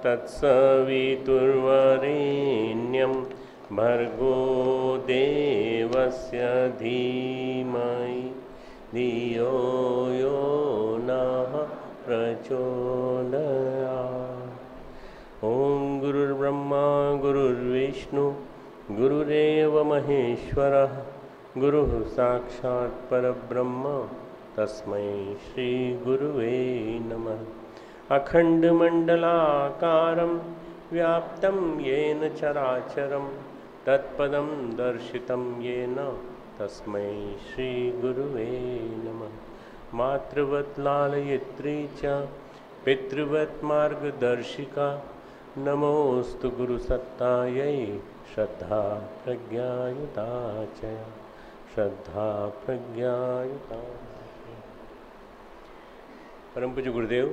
तत्सवितुर्वरेण्यं भर्गो देवस्य धीमहि धियो यो नः प्रचोदयात्। ओम गुरुर्ब्रह्मा गुरुर्विष्णु गुरुरेव महेश्वरः गुरुः साक्षात् परब्रह्म तस्मै श्री गुरुवे नमः। अखंडमंडलाकारं व्याप्तं येन चराचरं तत्पदं दर्शितं येन तस्मै श्री गुरुवे नमः। मातृवत् लालयित्री च पितृवत् मार्गदर्शिका नमोस्तु गुरुसत्तायै श्रद्धा प्रज्ञायुता च श्रद्धा प्रज्ञायुता। परम पूज्य गुरुदेव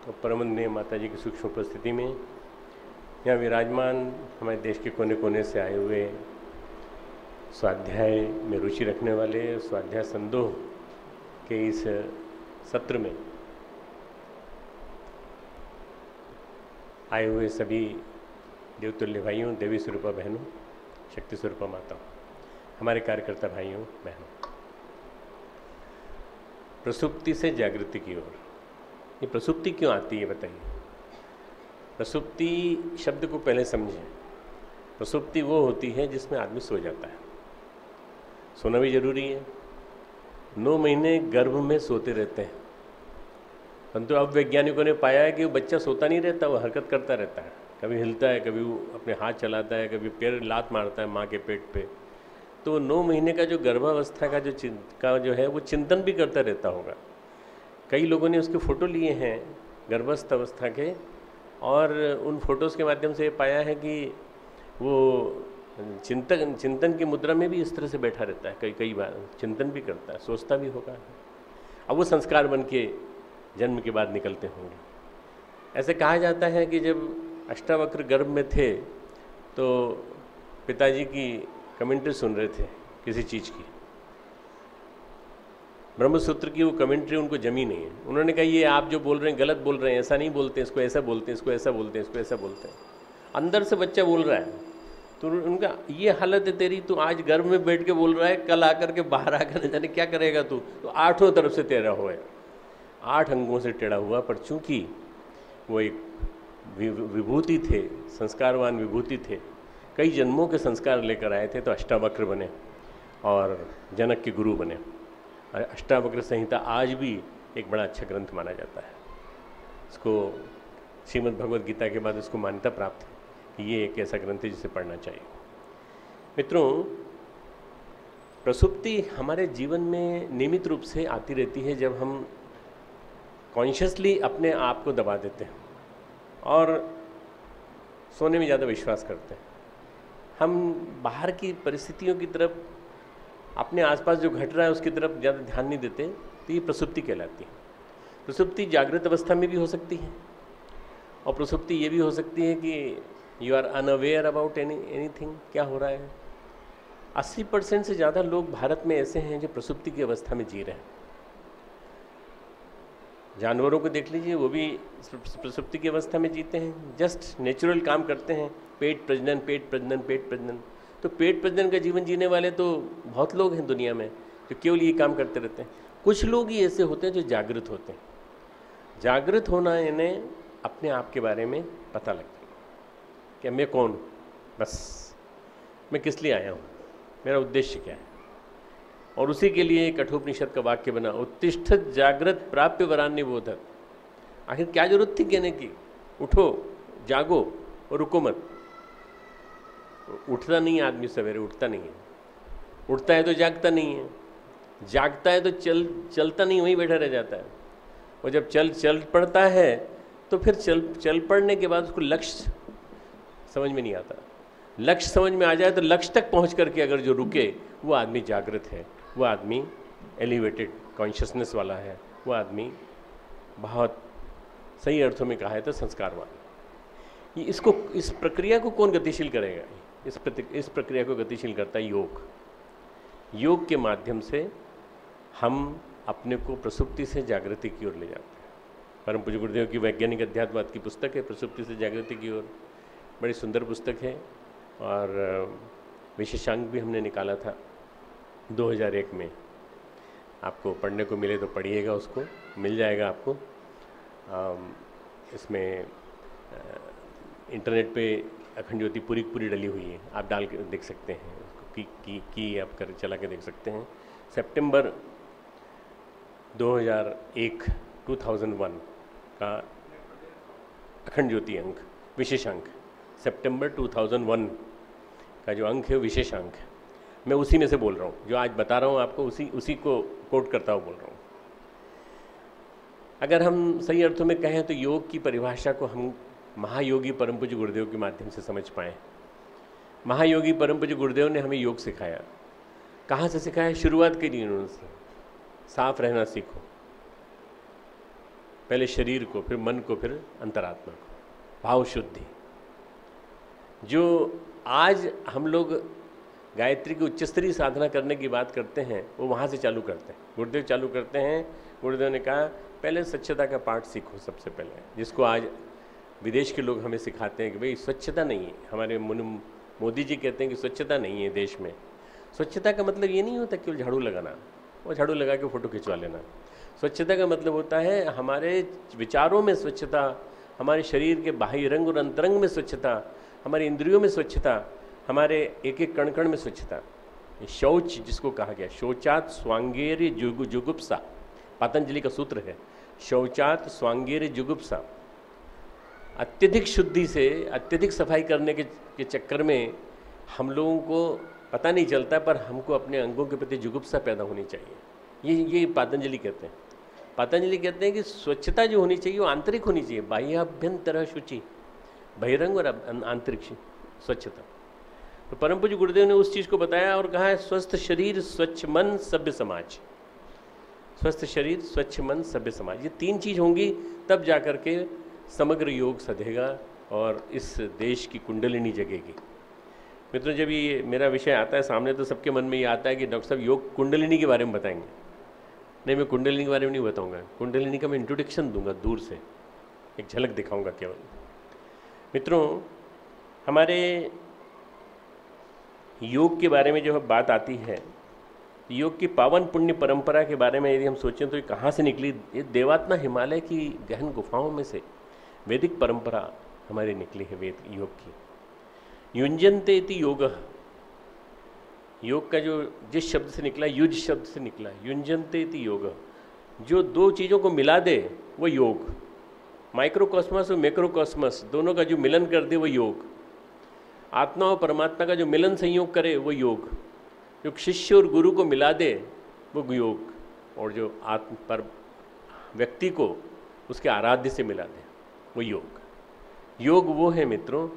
और परमवंदनीय माता जी की सूक्ष्म उपस्थिति में यहाँ विराजमान हमारे देश के कोने कोने से आए हुए स्वाध्याय में रुचि रखने वाले स्वाध्याय संदोह के इस सत्र में आए हुए सभी देवतुल्य भाइयों, देवी स्वरूपा बहनों, शक्ति स्वरूपा माताओं, हमारे कार्यकर्ता भाइयों बहनों, प्रसुप्ति से जागृति की ओर। ये प्रसुप्ति क्यों आती है बताइए। प्रसुप्ति शब्द को पहले समझें। प्रसुप्ति वो होती है जिसमें आदमी सो जाता है। सोना भी जरूरी है। 9 महीने गर्भ में सोते रहते हैं, परंतु अब वैज्ञानिकों ने पाया है कि वो बच्चा सोता नहीं रहता, वो हरकत करता रहता है। कभी हिलता है, कभी वो अपने हाथ चलाता है, कभी पैर लात मारता है माँ के पेट पे। तो 9 महीने का जो गर्भावस्था का जो है वो चिंतन भी करता रहता होगा। कई लोगों ने उसके फ़ोटो लिए हैं गर्भस्थ अवस्था के, और उन फोटोज़ के माध्यम से ये पाया है कि वो चिंतन की मुद्रा में भी इस तरह से बैठा रहता है। कई बार चिंतन भी करता है, सोचता भी होगा। अब वो संस्कार बन के जन्म के बाद निकलते होंगे। ऐसे कहा जाता है कि जब अष्टावक्र गर्भ में थे तो पिताजी की कमेंट्री सुन रहे थे किसी चीज़ की, ब्रह्मसूत्र की वो कमेंट्री उनको जमी नहीं है। उन्होंने कहा ये आप जो बोल रहे हैं गलत बोल रहे हैं, ऐसा नहीं बोलते, इसको ऐसा बोलते हैं, इसको ऐसा बोलते हैं, इसको ऐसा बोलते हैं। अंदर से बच्चा बोल रहा है, तो उनका ये हालत है तेरी, तू आज गर्भ में बैठ के बोल रहा है, कल आकर के बाहर आकर न जाने क्या करेगा तू। तो 8 तरफ से टेढ़ा हुआ है, 8 अंगों से टेढ़ा हुआ। पर चूंकि वो एक विभूति थे, संस्कारवान विभूति थे, कई जन्मों के संस्कार लेकर आए थे, तो अष्टावक्र बने और जनक के गुरु बने। अष्टावक्र संहिता आज भी एक बड़ा अच्छा ग्रंथ माना जाता है। इसको श्रीमद् भगवद गीता के बाद उसको मान्यता प्राप्त है कि ये एक ऐसा ग्रंथ है जिसे पढ़ना चाहिए। मित्रों, प्रसुप्ति हमारे जीवन में नियमित रूप से आती रहती है जब हम कॉन्शियसली अपने आप को दबा देते हैं और सोने में ज़्यादा विश्वास करते हैं। हम बाहर की परिस्थितियों की तरफ, अपने आसपास जो घट रहा है उसकी तरफ ज़्यादा ध्यान नहीं देते, तो ये प्रसुप्ति कहलाती है। प्रसुप्ति जागृत अवस्था में भी हो सकती है, और प्रसुप्ति ये भी हो सकती है कि you are unaware about anything, क्या हो रहा है। 80% से ज़्यादा लोग भारत में ऐसे हैं जो प्रसुप्ति की अवस्था में जी रहे हैं। जानवरों को देख लीजिए, वो भी प्रसुप्ति की अवस्था में जीते हैं, जस्ट नेचुरल काम करते हैं, पेट प्रजनन, पेट प्रजनन, पेट प्रजनन। तो पेट प्रजनन का जीवन जीने वाले तो बहुत लोग हैं दुनिया में जो केवल ये काम करते रहते हैं। कुछ लोग ही ऐसे होते हैं जो जागृत होते हैं। जागृत होना इन्हें अपने आप के बारे में पता लगता है कि मैं कौन हूँ, बस मैं किस लिए आया हूँ, मेरा उद्देश्य क्या है। और उसी के लिए कठोपनिषद का वाक्य बना, उत्तिष्ठत जागृत प्राप्य वरान्य बोधक। आखिर क्या जरूरत थी कहने की, उठो जागो और रुको मत। उठता नहीं है आदमी, सवेरे उठता नहीं है, उठता है तो जागता नहीं है, जागता है तो चलता नहीं, वहीं बैठा रह जाता है। और जब चल पड़ता है तो फिर चल पड़ने के बाद उसको लक्ष्य समझ में नहीं आता। लक्ष्य समझ में आ जाए तो लक्ष्य तक पहुंच करके अगर जो रुके, वो आदमी जागृत है, वो आदमी एलिवेटेड कॉन्शियसनेस वाला है, वो आदमी बहुत सही अर्थों में कहा है तो संस्कारवान। इस प्रक्रिया को कौन गतिशील करेगा? इस प्रक्रिया को गतिशील करता है योग। योग के माध्यम से हम अपने को प्रसुप्ति से जागृति की ओर ले जाते हैं। परम पूज्य गुरुदेव की वैज्ञानिक अध्यात्मवाद की पुस्तक है, प्रसुप्ति से जागृति की ओर, बड़ी सुंदर पुस्तक है। और विशेषांक भी हमने निकाला था 2001 में। आपको पढ़ने को मिले तो पढ़िएगा, उसको मिल जाएगा आपको। इसमें इंटरनेट पे अखंड ज्योति पूरी पूरी डली हुई है, आप डाल के देख सकते हैं उसको, की आप कर चला के देख सकते हैं। सितंबर 2001 का अखंड ज्योति अंक, विशेषांक, सितंबर 2001 का जो अंक है विशेषांक, मैं उसी में से बोल रहा हूँ, जो आज बता रहा हूँ आपको, उसी को कोट करता हुआ बोल रहा हूँ। अगर हम सही अर्थों में कहें तो योग की परिभाषा को हम महायोगी परम पूज्य गुरुदेव के माध्यम से समझ पाए। महायोगी परम पूज्य गुरुदेव ने हमें योग सिखाया। कहाँ से सिखाया? शुरुआत के लिए उन्होंने साफ रहना सीखो, पहले शरीर को, फिर मन को, फिर अंतरात्मा को, भाव शुद्धि। जो आज हम लोग गायत्री की उच्चस्तरीय साधना करने की बात करते हैं, वो वहाँ से चालू करते हैं। गुरुदेव चालू करते हैं। गुरुदेव ने कहा पहले स्वच्छता का पाठ सीखो सबसे पहले, जिसको आज विदेश के लोग हमें सिखाते हैं कि भाई स्वच्छता नहीं है। हमारे मोदी जी कहते हैं कि स्वच्छता नहीं है देश में। स्वच्छता का मतलब ये नहीं होता केवल झाड़ू लगाना, वो झाड़ू लगा के फ़ोटो खिंचवा लेना। स्वच्छता का मतलब होता है हमारे विचारों में स्वच्छता, हमारे शरीर के बाह्य रंग और अंतरंग में स्वच्छता, हमारी इंद्रियों में स्वच्छता, हमारे एक एक कण कण में स्वच्छता। शौच जिसको कहा गया, शौचात स्वांगेर जुगुप्सा, पतंजलि का सूत्र है, शौचात स्वांगेर जुगुप्सा। अत्यधिक शुद्धि से, अत्यधिक सफाई करने के चक्कर में हम लोगों को पता नहीं चलता, पर हमको अपने अंगों के प्रति जुगुप्सा पैदा होनी चाहिए। ये पतंजलि कहते हैं। पतंजलि कहते हैं कि स्वच्छता जो होनी चाहिए वो आंतरिक होनी चाहिए, बाह्याभ्यंतर शुचि, बहिरंग और आंतरिक स्वच्छता। तो परम पूज्य गुरुदेव ने उस चीज़ को बताया और कहा है स्वस्थ शरीर, स्वच्छ मन, सभ्य समाज। स्वस्थ शरीर, स्वच्छ मन, सभ्य समाज, ये तीन चीज़ होंगी तब जाकर के समग्र योग सधेगा और इस देश की कुंडलिनी जगेगी। मित्रों, जब ये मेरा विषय आता है सामने तो सबके मन में ये आता है कि डॉक्टर साहब योग कुंडलिनी के बारे में बताएंगे। नहीं, मैं कुंडलिनी के बारे में नहीं बताऊंगा। कुंडलिनी का मैं इंट्रोडक्शन दूंगा, दूर से एक झलक दिखाऊंगा केवल। मित्रों, हमारे योग के बारे में जो बात आती है, योग की पावन पुण्य परंपरा के बारे में यदि हम सोचें तो ये कहाँ से निकली? ये देवात्मा हिमालय की गहन गुफाओं में से वैदिक परंपरा हमारी निकली है, वेद योग की। युञ्जन्ते इति योगः, योग का जो जिस शब्द से निकला, युज शब्द से निकला, युञ्जन्ते इति योगः, जो दो चीज़ों को मिला दे वो योग। माइक्रोकॉस्मस और मैक्रोकॉस्मस दोनों का जो मिलन कर दे वो योग। आत्मा और परमात्मा का जो मिलन संयोग करे वो योग। जो शिष्य और गुरु को मिला दे वो योग। और जो आत्म पर व्यक्ति को उसके आराध्य से मिला दे वो योग। योग वो है मित्रों,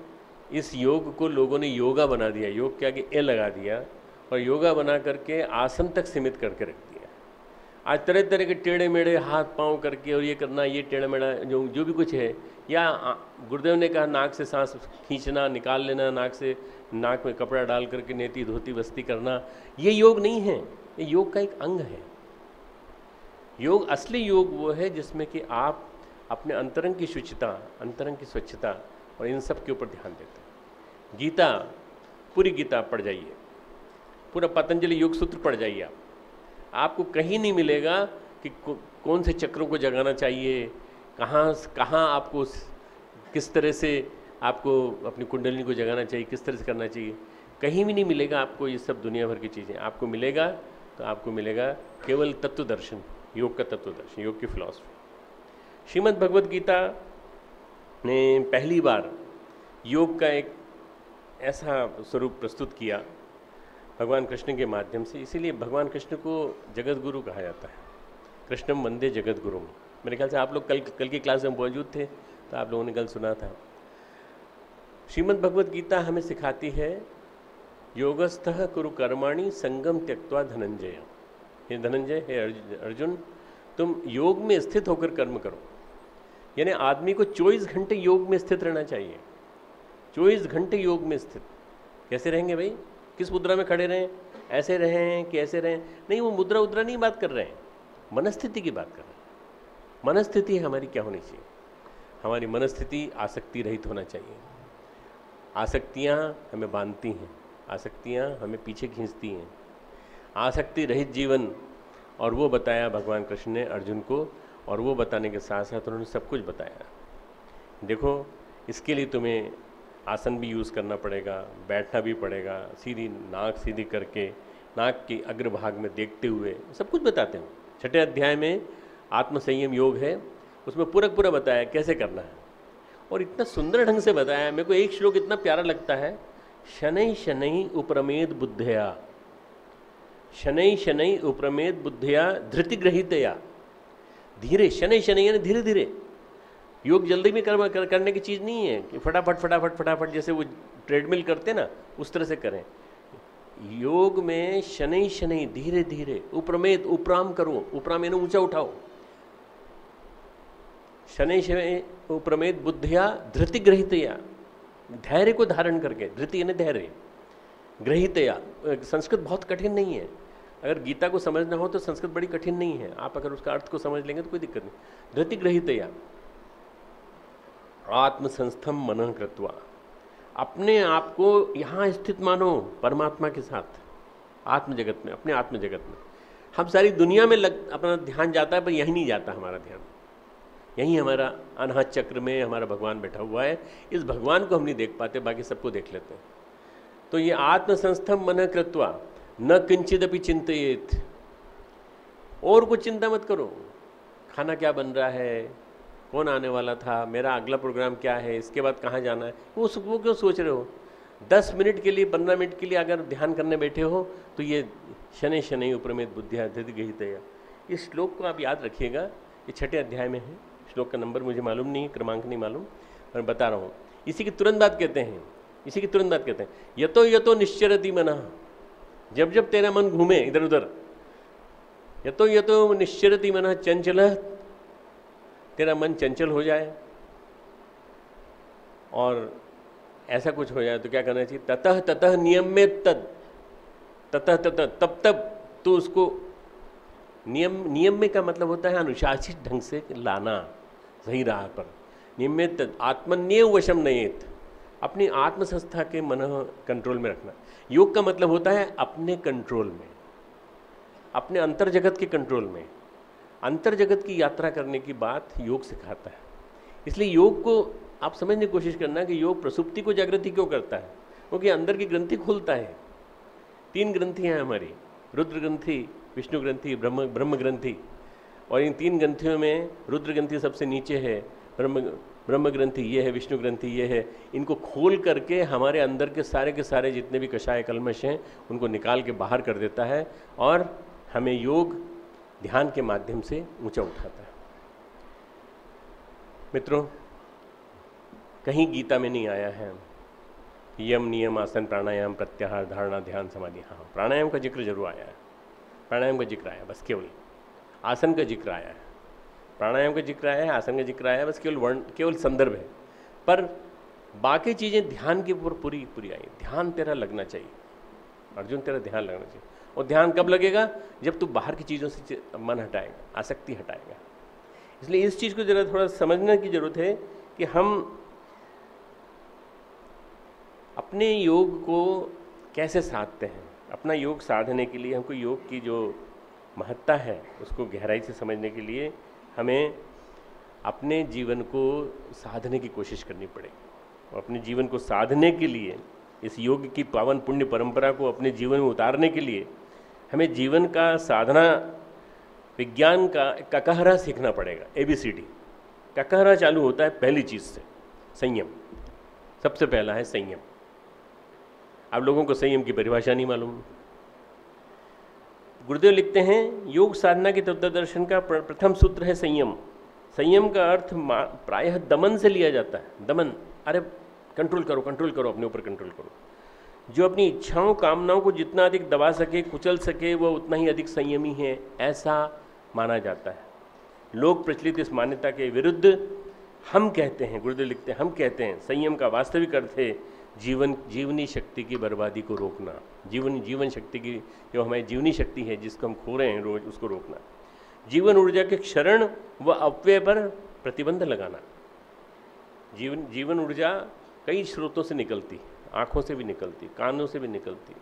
इस योग को लोगों ने योगा बना दिया, योग के आगे ए लगा दिया और योगा बना करके आसन तक सीमित करके रख दिया। आज तरह तरह के टेढ़े मेढ़े हाथ पांव करके और ये करना, ये टेढ़ा मेढ़ा जो भी कुछ है, या गुरुदेव ने कहा नाक से सांस खींचना, निकाल लेना नाक से, नाक में कपड़ा डाल करके नेति धोती वस्ती करना, ये योग नहीं है, ये योग का एक अंग है। योग, असली योग वो है जिसमें कि आप अपने अंतरंग की शुचिता, अंतरंग की स्वच्छता और इन सब के ऊपर ध्यान देते हैं। गीता, पूरी गीता पढ़ जाइए, पूरा पतंजलि योग सूत्र पढ़ जाइए आप, आपको कहीं नहीं मिलेगा कि कौन से चक्रों को जगाना चाहिए, कहाँ आपको किस तरह से आपको अपनी कुंडलिनी को जगाना चाहिए, किस तरह से करना चाहिए, कहीं भी नहीं मिलेगा आपको ये सब दुनिया भर की चीज़ें। आपको मिलेगा तो आपको मिलेगा केवल तत्व दर्शन, योग का तत्व दर्शन, योग की फिलॉसफी। श्रीमद् भगवद गीता ने पहली बार योग का एक ऐसा स्वरूप प्रस्तुत किया भगवान कृष्ण के माध्यम से। इसीलिए भगवान कृष्ण को जगत गुरु कहा जाता है। कृष्णम वंदे जगत गुरुम। मेरे ख्याल से आप लोग कल की क्लास में मौजूद थे तो आप लोगों ने कल सुना था। श्रीमद् भगवद गीता हमें सिखाती है योगस्थः कुरु कर्माणि संगम त्यक्त्वा धनंजय। हे धनंजय, हे अर्जुन, तुम योग में स्थित होकर कर्म करो। यानी आदमी को 24 घंटे योग में स्थित रहना चाहिए। 24 घंटे योग में स्थित। कैसे रहेंगे भाई? किस मुद्रा में खड़े रहें? ऐसे रहें कि ऐसे रहें? नहीं, वो मुद्रा उद्रा नहीं बात कर रहे हैं, मनस्थिति की बात कर रहे हैं। मनस्थिति हमारी क्या होनी चाहिए? हमारी मनस्थिति आसक्ति रहित होना चाहिए। आसक्तियाँ हमें बांधती हैं, आसक्तियाँ हमें पीछे खींचती हैं। आसक्ति रहित जीवन, और वो बताया भगवान कृष्ण ने अर्जुन को, और वो बताने के साथ साथ उन्होंने सब कुछ बताया। देखो, इसके लिए तुम्हें आसन भी यूज़ करना पड़ेगा, बैठना भी पड़ेगा, सीधी नाक सीधी करके नाक के अग्रभाग में देखते हुए, सब कुछ बताते हैं। 6ठे अध्याय में आत्म संयम योग है, उसमें पूरा बताया कैसे करना है, और इतना सुंदर ढंग से बताया। मेरे को एक श्लोक इतना प्यारा लगता है, शनै शनै उपरमेद बुद्धया, शनै शनै उपरमेद बुद्धया धृतिग्रहितया। धीरे, शनै शनै यानी धीरे धीरे। योग जल्दी में करने की चीज़ नहीं है कि फटाफट जैसे वो ट्रेडमिल करते ना, उस तरह से करें। योग में शनै शनै, धीरे धीरे, उपरमेद, उपराम करो, उपराम यानी ऊंचा उठाओ। शनै शनै उपरमेद बुद्धया धृतिग्रहितया, धैर्य को धारण करके, धृति यानी धैर्य, ग्रहितया। संस्कृत बहुत कठिन नहीं है, अगर गीता को समझना हो तो संस्कृत बड़ी कठिन नहीं है, आप अगर उसका अर्थ को समझ लेंगे तो कोई दिक्कत नहीं। धृतिग्रहितया आत्मसंस्थम मनः कृत्वा, अपने आप को यहाँ स्थित मानो परमात्मा के साथ, आत्म जगत में, अपने आत्म जगत में। हम सारी दुनिया में अपना ध्यान जाता है, पर यहीं नहीं जाता हमारा ध्यान। यहीं हमारा अनाहत चक्र में हमारा भगवान बैठा हुआ है, इस भगवान को हम नहीं देख पाते, बाकी सबको देख लेते हैं। तो ये आत्मसंस्थम मनः कृत्वा न किंचिदपि चिंतयेत, और कुछ चिंता मत करो। खाना क्या बन रहा है, कौन आने वाला था, मेरा अगला प्रोग्राम क्या है, इसके बाद कहाँ जाना है, वो क्यों सोच रहे हो? 10 मिनट के लिए, 15 मिनट के लिए अगर ध्यान करने बैठे हो तो ये शनै शनै उपरमेद बुद्धिया धृतिग्रहितया, इस श्लोक को आप याद रखिएगा। ये 6ठे अध्याय में है, श्लोक का नंबर मुझे मालूम नहीं, क्रमांक नहीं मालूम, मैं बता रहा हूँ। इसी की तुरंत बात कहते हैं, इसी की तुरंत बात कहते हैं, यतो यतो निश्चरति मनः, जब जब तेरा मन घूमे इधर उधर, यतो यतो निश्चरति मनः चंचलः, तेरा मन चंचल हो जाए और ऐसा कुछ हो जाए तो क्या करना चाहिए? ततः ततः नियम्येत तद, ततः ततः, तब तब तो उसको नियम में का मतलब होता है अनुशासित ढंग से लाना सही राह पर। नियम्येत तद आत्मन्येव वशम नयेत, अपनी आत्मसंस्था के मन कंट्रोल में रखना। योग का मतलब होता है अपने कंट्रोल में, अपने अंतर जगत के कंट्रोल में। अंतर जगत की यात्रा करने की बात योग सिखाता है। इसलिए योग को आप समझने की कोशिश करना कि योग प्रसुप्ति को जागृति क्यों करता है, क्योंकि अंदर की ग्रंथि खोलता है। 3 ग्रंथियाँ हैं हमारी, रुद्र ग्रंथि, विष्णु ग्रंथि, ब्रह्म ग्रंथि, और इन 3 ग्रंथियों में रुद्र ग्रंथि सबसे नीचे है, ब्रह्म ग्रंथि ये है, विष्णु ग्रंथि ये है। इनको खोल करके हमारे अंदर के सारे जितने भी कषाय कल्मश हैं उनको निकाल के बाहर कर देता है, और हमें योग ध्यान के माध्यम से ऊंचा उठाता है। मित्रों, कहीं गीता में नहीं आया है यम नियम आसन प्राणायाम प्रत्याहार धारणा ध्यान समाधि। हाँ, प्राणायाम का जिक्र जरूर आया है, प्राणायाम का जिक्र आया, बस केवल आसन का जिक्र आया है, प्राणायाम का जिक्र आया है, आसन का जिक्र आया है, बस केवल संदर्भ है। पर बाकी चीज़ें ध्यान के ऊपर पूरी आई। ध्यान तेरा लगना चाहिए अर्जुन, तेरा ध्यान लगना चाहिए। और ध्यान कब लगेगा? जब तू बाहर की चीज़ों से मन हटाएगा, आसक्ति हटाएगा। इसलिए इस चीज़ को जरा थोड़ा समझने की ज़रूरत है कि हम अपने योग को कैसे साधते हैं। अपना योग साधने के लिए हमको योग की जो महत्ता है उसको गहराई से समझने के लिए हमें अपने जीवन को साधने की कोशिश करनी पड़ेगी। और अपने जीवन को साधने के लिए, इस योग की पावन पुण्य परंपरा को अपने जीवन में उतारने के लिए हमें जीवन का साधना विज्ञान का ककहरा सीखना पड़ेगा। ABCD ककहरा चालू होता है पहली चीज़ से, संयम। सबसे पहला है संयम। आप लोगों को संयम की परिभाषा नहीं मालूम। गुरुदेव लिखते हैं योग साधना के तत्व दर्शन का प्रथम सूत्र है संयम। संयम का अर्थ प्रायः दमन से लिया जाता है। दमन, अरे कंट्रोल करो अपने ऊपर कंट्रोल करो। जो अपनी इच्छाओं कामनाओं को जितना अधिक दबा सके, कुचल सके, वह उतना ही अधिक संयमी है, ऐसा माना जाता है। लोक प्रचलित इस मान्यता के विरुद्ध हम कहते हैं, गुरुदेव लिखते हैं, हम कहते हैं संयम का वास्तविक अर्थ है जीवनी शक्ति की बर्बादी को रोकना। जीवन शक्ति की जो हमारी जीवनी शक्ति है जिसको हम खो रहे हैं रोज, उसको रोकना। जीवन ऊर्जा के क्षरण व अपव्यय पर प्रतिबंध लगाना। जीवन ऊर्जा कई स्रोतों से निकलती, आँखों से भी निकलती, कानों से भी निकलती,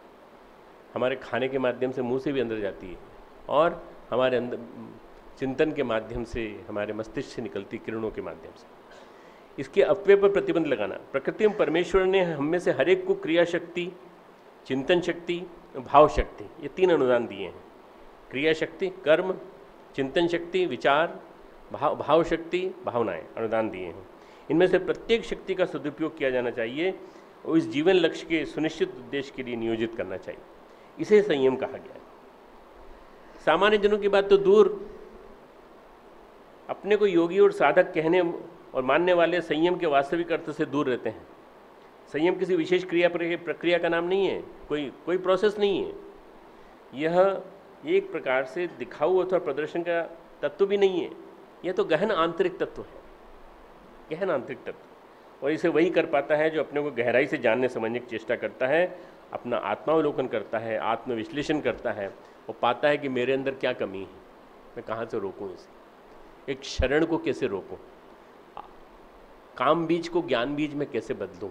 हमारे खाने के माध्यम से मुंह से भी अंदर जाती है, और हमारे अंदर चिंतन के माध्यम से, हमारे मस्तिष्क से निकलती किरणों के माध्यम से। इसके अपव्यय पर प्रतिबंध लगाना। प्रकृति में परमेश्वर ने हम में से हर एक को क्रिया शक्ति, चिंतन शक्ति, भाव शक्ति, ये 3 अनुदान दिए हैं। क्रिया शक्ति, कर्म, चिंतन शक्ति, विचार, भाव शक्ति, भावनाएं, अनुदान दिए हैं। इनमें से प्रत्येक शक्ति का सदुपयोग किया जाना चाहिए और इस जीवन लक्ष्य के सुनिश्चित उद्देश्य के लिए नियोजित करना चाहिए। इसे संयम कहा गया है। सामान्य जनों की बात तो दूर, अपने को योगी और साधक कहने और मानने वाले संयम के वास्तविक अर्थ से दूर रहते हैं। संयम किसी विशेष प्रक्रिया का नाम नहीं है, कोई प्रोसेस नहीं है। यह एक प्रकार से दिखाऊ अथवा प्रदर्शन का तत्व भी नहीं है। यह तो गहन आंतरिक तत्व है, गहन आंतरिक तत्व। और इसे वही कर पाता है जो अपने को गहराई से जानने समझने की चेष्टा करता है, अपना आत्मावलोकन करता है, आत्मविश्लेषण करता है और पाता है कि मेरे अंदर क्या कमी है, मैं कहाँ से रोकूं इसे, एक शरण को कैसे रोकूं, काम बीज को ज्ञान बीज में कैसे बदलूं,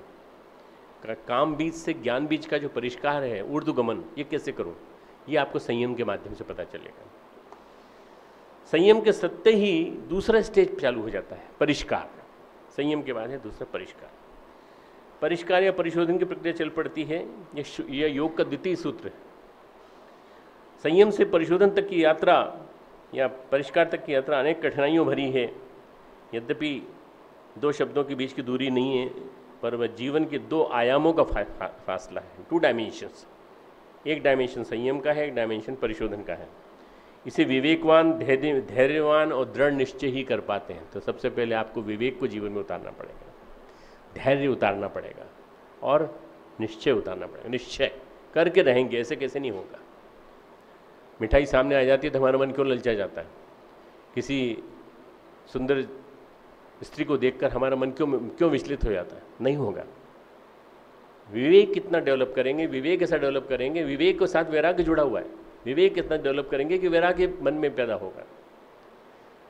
काम बीज से ज्ञान बीज का जो परिष्कार है, ऊर्ध्वगमन, ये कैसे करूं, ये आपको संयम के माध्यम से पता चलेगा। संयम के सत्य ही दूसरा स्टेज चालू हो जाता है, परिष्कार। संयम के बाद है दूसरा परिष्कार। परिष्कार या परिशोधन की प्रक्रिया चल पड़ती है। यह योग का द्वितीय सूत्र है। संयम से परिशोधन तक की यात्रा या परिष्कार तक की यात्रा अनेक कठिनाइयों भरी है। यद्यपि 2 शब्दों के बीच की दूरी नहीं है, पर वह जीवन के 2 आयामों का फासला है, 2 डायमेंशंस। एक डायमेंशन संयम का है, एक डायमेंशन परिशोधन का है। इसे विवेकवान, धैर्यवान और दृढ़ निश्चय ही कर पाते हैं। तो सबसे पहले आपको विवेक को जीवन में उतारना पड़ेगा, धैर्य उतारना पड़ेगा और निश्चय उतारना पड़ेगा। निश्चय करके रहेंगे, ऐसे कैसे नहीं होगा। मिठाई सामने आ जाती है तो हमारा मन क्यों ललचा जाता है, किसी सुंदर स्त्री को देखकर हमारा मन क्यों विचलित हो जाता है, नहीं होगा। विवेक कितना डेवलप करेंगे, विवेक ऐसा डेवलप करेंगे, विवेक के साथ वैराग्य जुड़ा हुआ है, विवेक कितना डेवलप करेंगे कि वैराग्य मन में पैदा होगा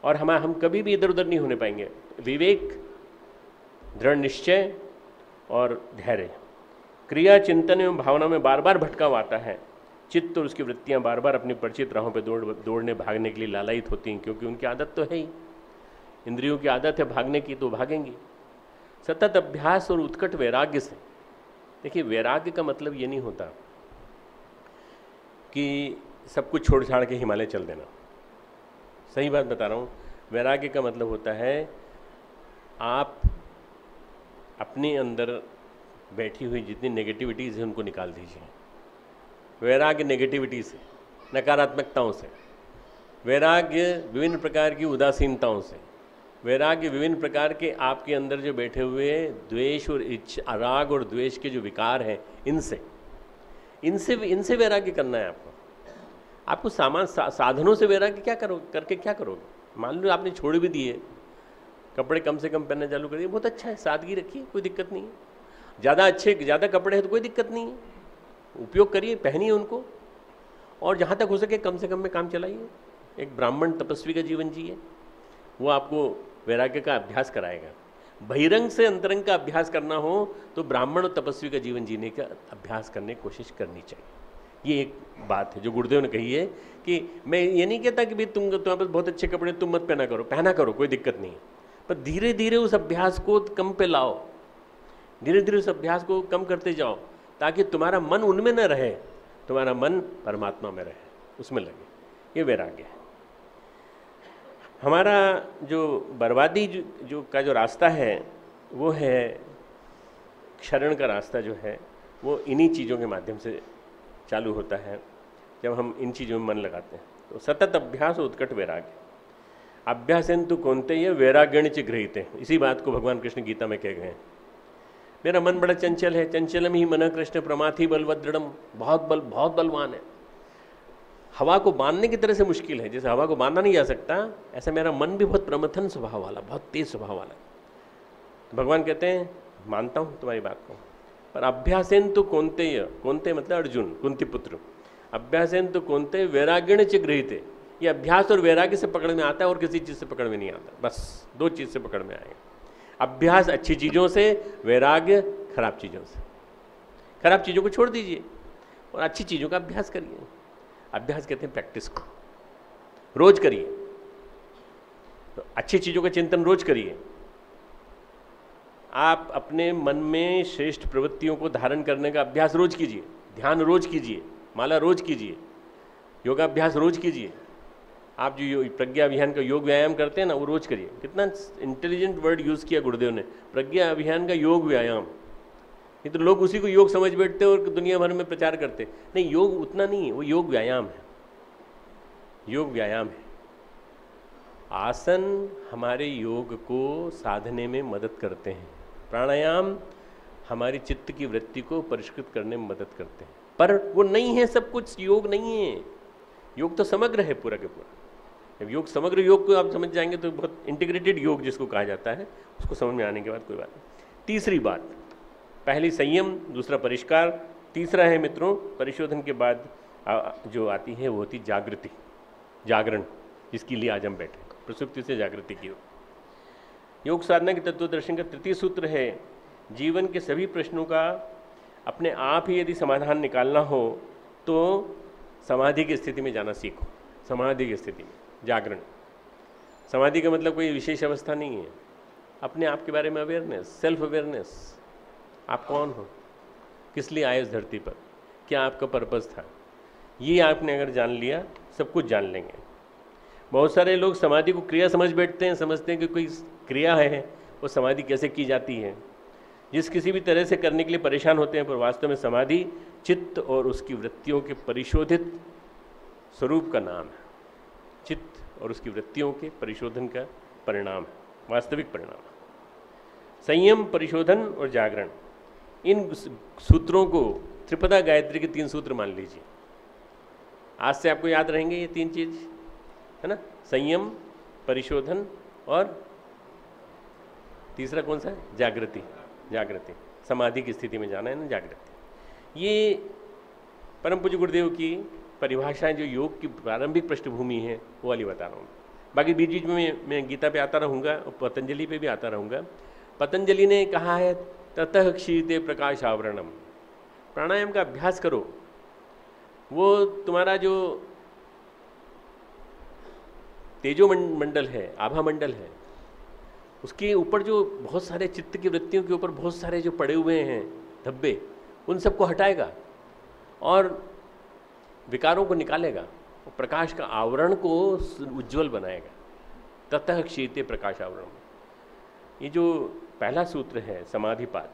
और हम कभी भी इधर उधर नहीं होने पाएंगे। विवेक, दृढ़ निश्चय और धैर्य। क्रिया, चिंतन एवं भावना में बार बार भटकाव आता है। चित्त और उसकी वृत्तियां बार बार अपनी परिचित राहों पर दौड़ने भागने के लिए लालायित होती हैं, क्योंकि उनकी आदत तो है ही, इंद्रियों की आदत है भागने की, तो भागेंगी। सतत अभ्यास और उत्कट वैराग्य से, देखिए वैराग्य का मतलब ये नहीं होता कि सब कुछ छोड़ छाड़ के हिमालय चल देना। सही बात बता रहा हूँ। वैराग्य का मतलब होता है आप अपने अंदर बैठी हुई जितनी नेगेटिविटीज़ हैं उनको निकाल दीजिए। वैराग्य नेगेटिविटी से, नकारात्मकताओं से, वैराग्य विभिन्न प्रकार की उदासीनताओं से, वैराग्य विभिन्न प्रकार के आपके अंदर जो बैठे हुए द्वेष और इच्छा, राग और द्वेष के जो विकार हैं, इनसे वैराग्य करना है आपको। आपको साधनों से वैराग्य क्या करोगे। मान लो आपने छोड़ भी दिए, कपड़े कम से कम पहनना चालू कर दिए, बहुत अच्छा है, सादगी रखिए, कोई दिक्कत नहीं है। ज़्यादा कपड़े हैं तो कोई दिक्कत नहीं है, उपयोग करिए, पहनिए उनको, और जहाँ तक हो सके कम से कम में काम चलाइए। एक ब्राह्मण तपस्वी का जीवन जिए, वो आपको वैराग्य का अभ्यास कराएगा। बहिरंग से अंतरंग का अभ्यास करना हो तो ब्राह्मण और तपस्वी का जीवन जीने का अभ्यास करने की कोशिश करनी चाहिए। ये एक बात है जो गुरुदेव ने कही है कि मैं ये नहीं कहता कि भाई तुम्हारे पास बहुत अच्छे कपड़े तुम मत पहना करो, कोई दिक्कत नहीं है, पर धीरे धीरे उस अभ्यास को कम पे लाओ, धीरे धीरे उस अभ्यास को कम करते जाओ, ताकि तुम्हारा मन उनमें न रहे, तुम्हारा मन परमात्मा में रहे, उसमें लगे। ये वैराग्य है। हमारा जो बर्बादी जो रास्ता है वो है क्षरण का रास्ता, जो है वो इन्हीं चीज़ों के माध्यम से चालू होता है जब हम इन चीज़ों में मन लगाते हैं। तो सतत अभ्यास और उत्कट वैराग्य। अभ्यासेन्तु कौन्तेय वैराग्येण च गृहीते, इसी बात को भगवान कृष्ण गीता में कह गए हैं। मेरा मन बड़ा चंचल है, चंचलम ही मन कृष्ण प्रमाथि बलवदृढ़म, बहुत बलवान है। हवा को बांधने की तरह से मुश्किल है, जैसे हवा को बांधा नहीं जा सकता, ऐसा मेरा मन भी बहुत प्रमथन स्वभाव वाला, बहुत तेज स्वभाव वाला। तो भगवान कहते हैं मानता हूँ तुम्हारी बात को, पर अभ्यासेन्तु कौन्तेय, कौन्तेय मतलब अर्जुन, कुंती पुत्र, अभ्यासेन्तु कौन्तेय वैराग्येण च गृहीते, ये अभ्यास और वैराग्य से पकड़ में आता है और किसी चीज़ से पकड़ में नहीं आता। बस 2 चीज़ से पकड़ में आएगा, अभ्यास अच्छी चीज़ों से, वैराग्य खराब चीज़ों से। खराब चीज़ों को छोड़ दीजिए और अच्छी चीज़ों का अभ्यास करिए। अभ्यास कहते हैं प्रैक्टिस को, रोज करिए। तो अच्छी चीज़ों का चिंतन रोज करिए। आप अपने मन में श्रेष्ठ प्रवृत्तियों को धारण करने का अभ्यास रोज कीजिए, ध्यान रोज कीजिए, माला रोज कीजिए, योगाभ्यास रोज कीजिए। आप जो प्रज्ञा अभियान का योग व्यायाम करते हैं ना, वो रोज करिए। कितना इंटेलिजेंट वर्ड यूज़ किया गुरुदेव ने, प्रज्ञा अभियान का योग व्यायाम। नहीं तो लोग उसी को योग समझ बैठते और दुनिया भर में प्रचार करते। नहीं, योग उतना नहीं है, वो योग व्यायाम है, योग व्यायाम है। आसन हमारे योग को साधने में मदद करते हैं, प्राणायाम हमारी चित्त की वृत्ति को परिष्कृत करने में मदद करते हैं, पर वो नहीं है सब कुछ। योग नहीं है, योग तो समग्र है पूरा के पूरा। जब योग समग्र योग को आप समझ जाएंगे तो बहुत इंटीग्रेटेड योग जिसको कहा जाता है, उसको समझ में आने के बाद कोई बात नहीं। तीसरी बात, पहली संयम, दूसरा परिष्कार, तीसरा है मित्रों परिशोधन के बाद जो आती है वो होती जागृति, जागरण, जिसके लिए आज हम बैठे। प्रसुप्ति से जागृति की योग साधना के तत्वदर्शन का तृतीय सूत्र है, जीवन के सभी प्रश्नों का अपने आप ही यदि समाधान निकालना हो तो समाधि की स्थिति में जाना सीखो। समाधि की स्थिति में जागरण, समाधि का मतलब कोई विशेष अवस्था नहीं है, अपने आप के बारे में अवेयरनेस, सेल्फ अवेयरनेस। आप कौन हो, किस लिए आए इस धरती पर, क्या आपका पर्पस था, ये आपने अगर जान लिया सब कुछ जान लेंगे। बहुत सारे लोग समाधि को क्रिया समझ बैठते हैं, समझते हैं कि कोई क्रिया है, वो समाधि कैसे की जाती है, जिस किसी भी तरह से करने के लिए परेशान होते हैं। पर वास्तव में समाधि चित्त और उसकी वृत्तियों के परिशोधित स्वरूप का नाम है। चित्त और उसकी वृत्तियों के परिशोधन का परिणाम है, वास्तविक परिणाम। संयम, परिशोधन और जागरण, इन सूत्रों को त्रिपदा गायत्री के 3 सूत्र मान लीजिए। आज से आपको याद रहेंगे ये 3 चीज, है ना? संयम, परिशोधन और तीसरा कौन सा है? जागृति। जागृति, समाधि की स्थिति में जाना है ना, जागृति। ये परम पूज्य गुरुदेव की परिभाषाएं जो योग की प्रारंभिक पृष्ठभूमि है वो वाली बता रहा हूँ। बाकी बीच बीच में मैं गीता पे आता रहूँगा और पतंजलि पे भी आता रहूँगा। पतंजलि ने कहा है ततः क्षीते प्रकाश आवरणम, प्राणायाम का अभ्यास करो। वो तुम्हारा जो तेजो मंडल है, आभा मंडल है, उसके ऊपर जो बहुत सारे चित्त की वृत्तियों के ऊपर बहुत सारे जो पड़े हुए हैं धब्बे, उन सबको हटाएगा और विकारों को निकालेगा और प्रकाश का आवरण को उज्जवल बनाएगा। ततः क्षीते प्रकाश आवरण। ये जो पहला सूत्र है समाधिपाद,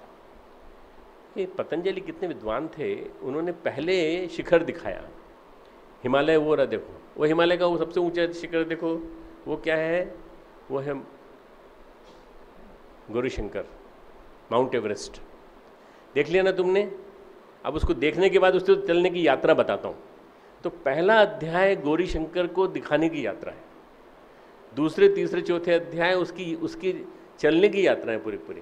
ये पतंजलि कितने विद्वान थे, उन्होंने पहले शिखर दिखाया। हिमालय वो रहा, देखो वो हिमालय का वो सबसे ऊंचा शिखर देखो, वो क्या है? वो है गौरीशंकर, माउंट एवरेस्ट। देख लिया ना तुमने? अब उसको देखने के बाद उसको चलने की यात्रा बताता हूँ। तो पहला अध्याय गौरीशंकर को दिखाने की यात्रा है, दूसरे तीसरे चौथे अध्याय उसकी चलने की यात्रा है पूरी पूरी।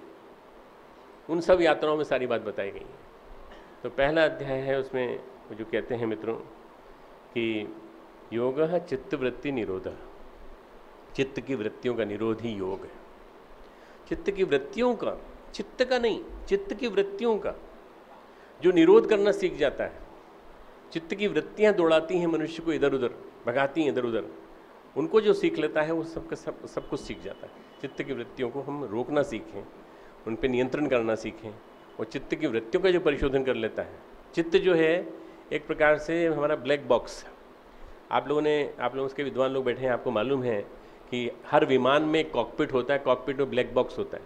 उन सब यात्राओं में सारी बात बताई गई है। तो पहला अध्याय है, उसमें जो कहते हैं मित्रों कि योगः चित्तवृत्ति निरोधः, चित्त की वृत्तियों का निरोध ही योग है। चित्त की वृत्तियों का, चित्त का नहीं, चित्त की वृत्तियों का जो निरोध करना सीख जाता है। चित्त की वृत्तियां दौड़ाती हैं मनुष्य को इधर उधर, भगाती हैं इधर उधर, उनको जो सीख लेता है वो सब कुछ सीख जाता है। चित्त की वृत्तियों को हम रोकना सीखें, उन पर नियंत्रण करना सीखें, और चित्त की वृत्तियों का जो परिशोधन कर लेता है। चित्त जो है एक प्रकार से हमारा ब्लैक बॉक्स। आप लोगों के विद्वान लोग बैठे हैं, आपको मालूम है कि हर विमान में एक कॉकपिट होता है, कॉकपिट में ब्लैक बॉक्स होता है।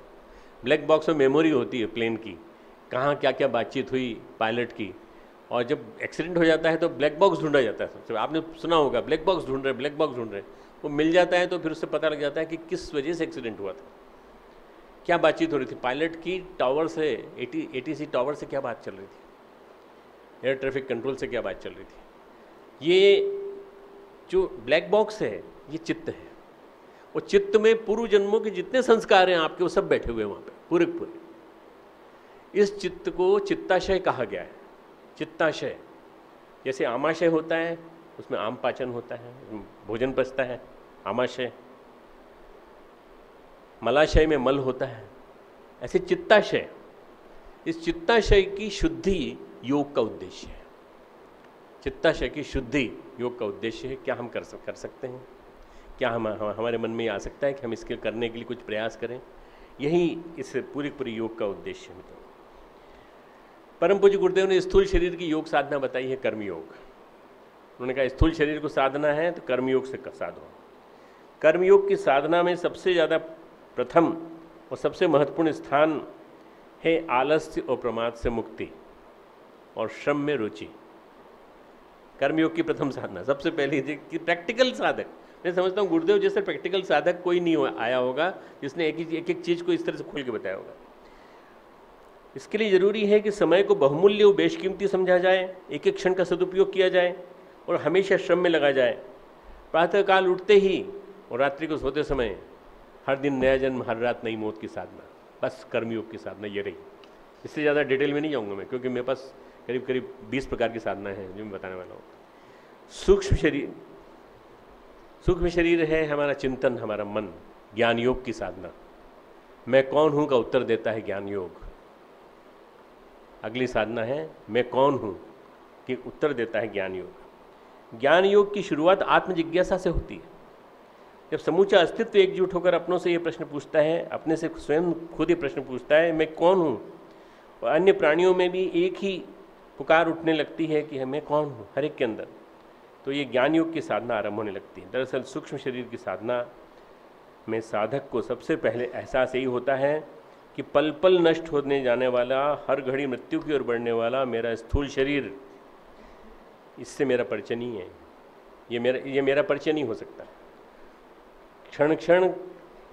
ब्लैक बॉक्स में मेमोरी होती है प्लेन की, कहाँ क्या क्या बातचीत हुई पायलट की, और जब एक्सीडेंट हो जाता है तो ब्लैक बॉक्स ढूंढा जाता है। सबसे आपने सुना होगा ब्लैक बॉक्स ढूंढ रहे, ब्लैक बॉक्स ढूंढ रहे। वो मिल जाता है तो फिर उससे पता लग जाता है कि किस वजह से एक्सीडेंट हुआ था, क्या बातचीत हो रही थी पायलट की, टावर से ATC टावर से क्या बात चल रही थी, एयर ट्रैफिक कंट्रोल से क्या बात चल रही थी। ये जो ब्लैक बॉक्स है ये चित्त है। और चित्त में पूर्व जन्मों के जितने संस्कार हैं आपके, वो सब बैठे हुए हैं वहाँ पे पूरे पूरे। इस चित्त को चित्ताशय कहा गया है। चित्ताशय, जैसे आमाशय होता है उसमें आम पाचन होता है, भोजन पचता है, आमाशय, मलाशय में मल होता है, ऐसे चित्ताशय, इस चित्ताशय की शुद्धि योग का उद्देश्य है। चित्ताशय की शुद्धि योग का उद्देश्य है। क्या हम कर सकते हैं? क्या हमारे मन में आ सकता है कि हम इसके करने के लिए कुछ प्रयास करें? यही इस पूरी योग का उद्देश्य है। परम पूज्य गुरुदेव ने स्थूल शरीर की योग साधना बताई है, कर्मयोग। उन्होंने कहा स्थूल शरीर को साधना है तो कर्मयोग से साधो। कर्मयोग की साधना में सबसे ज़्यादा प्रथम और सबसे महत्वपूर्ण स्थान है आलस्य और प्रमाद से मुक्ति और श्रम में रुचि। कर्मयोग की प्रथम साधना सबसे पहले कि प्रैक्टिकल साधक, मैं समझता हूँ गुरुदेव जैसे प्रैक्टिकल साधक कोई नहीं आया होगा जिसने एक चीज़ को इस तरह से खोल के बताया होगा। इसके लिए ज़रूरी है कि समय को बहुमूल्य और बेशकीमती समझा जाए, एक एक क्षण का सदुपयोग किया जाए और हमेशा श्रम में लगा जाए। प्रातःकाल उठते ही और रात्रि को सोते समय हर दिन नया जन्म, हर रात नई मौत की साधना, बस कर्मयोग की साधना ये रही। इससे ज़्यादा डिटेल में नहीं जाऊँगा मैं, क्योंकि मेरे पास करीब 20 प्रकार की साधना है जो मैं बताने वाला हूँ। सूक्ष्म शरीर है हमारा चिंतन, हमारा मन, ज्ञान योग की साधना। मैं कौन हूँ का उत्तर देता है ज्ञान योग। अगली साधना है मैं कौन हूँ कि उत्तर देता है ज्ञान योग। ज्ञान योग की शुरुआत आत्मजिज्ञासा से होती है। जब समूचा अस्तित्व एकजुट होकर अपनों से ये प्रश्न पूछता है, अपने से स्वयं खुद ये प्रश्न पूछता है मैं कौन हूँ, और अन्य प्राणियों में भी एक ही पुकार उठने लगती है कि मैं कौन हूँ हर एक के अंदर, तो ये ज्ञान योग की साधना आरंभ होने लगती है। दरअसल सूक्ष्म शरीर की साधना में साधक को सबसे पहले एहसास यही होता है कि पल पल नष्ट होने जाने वाला, हर घड़ी मृत्यु की ओर बढ़ने वाला मेरा स्थूल शरीर, इससे मेरा परिचय नहीं है। ये मेरा परिचय नहीं हो सकता। क्षण क्षण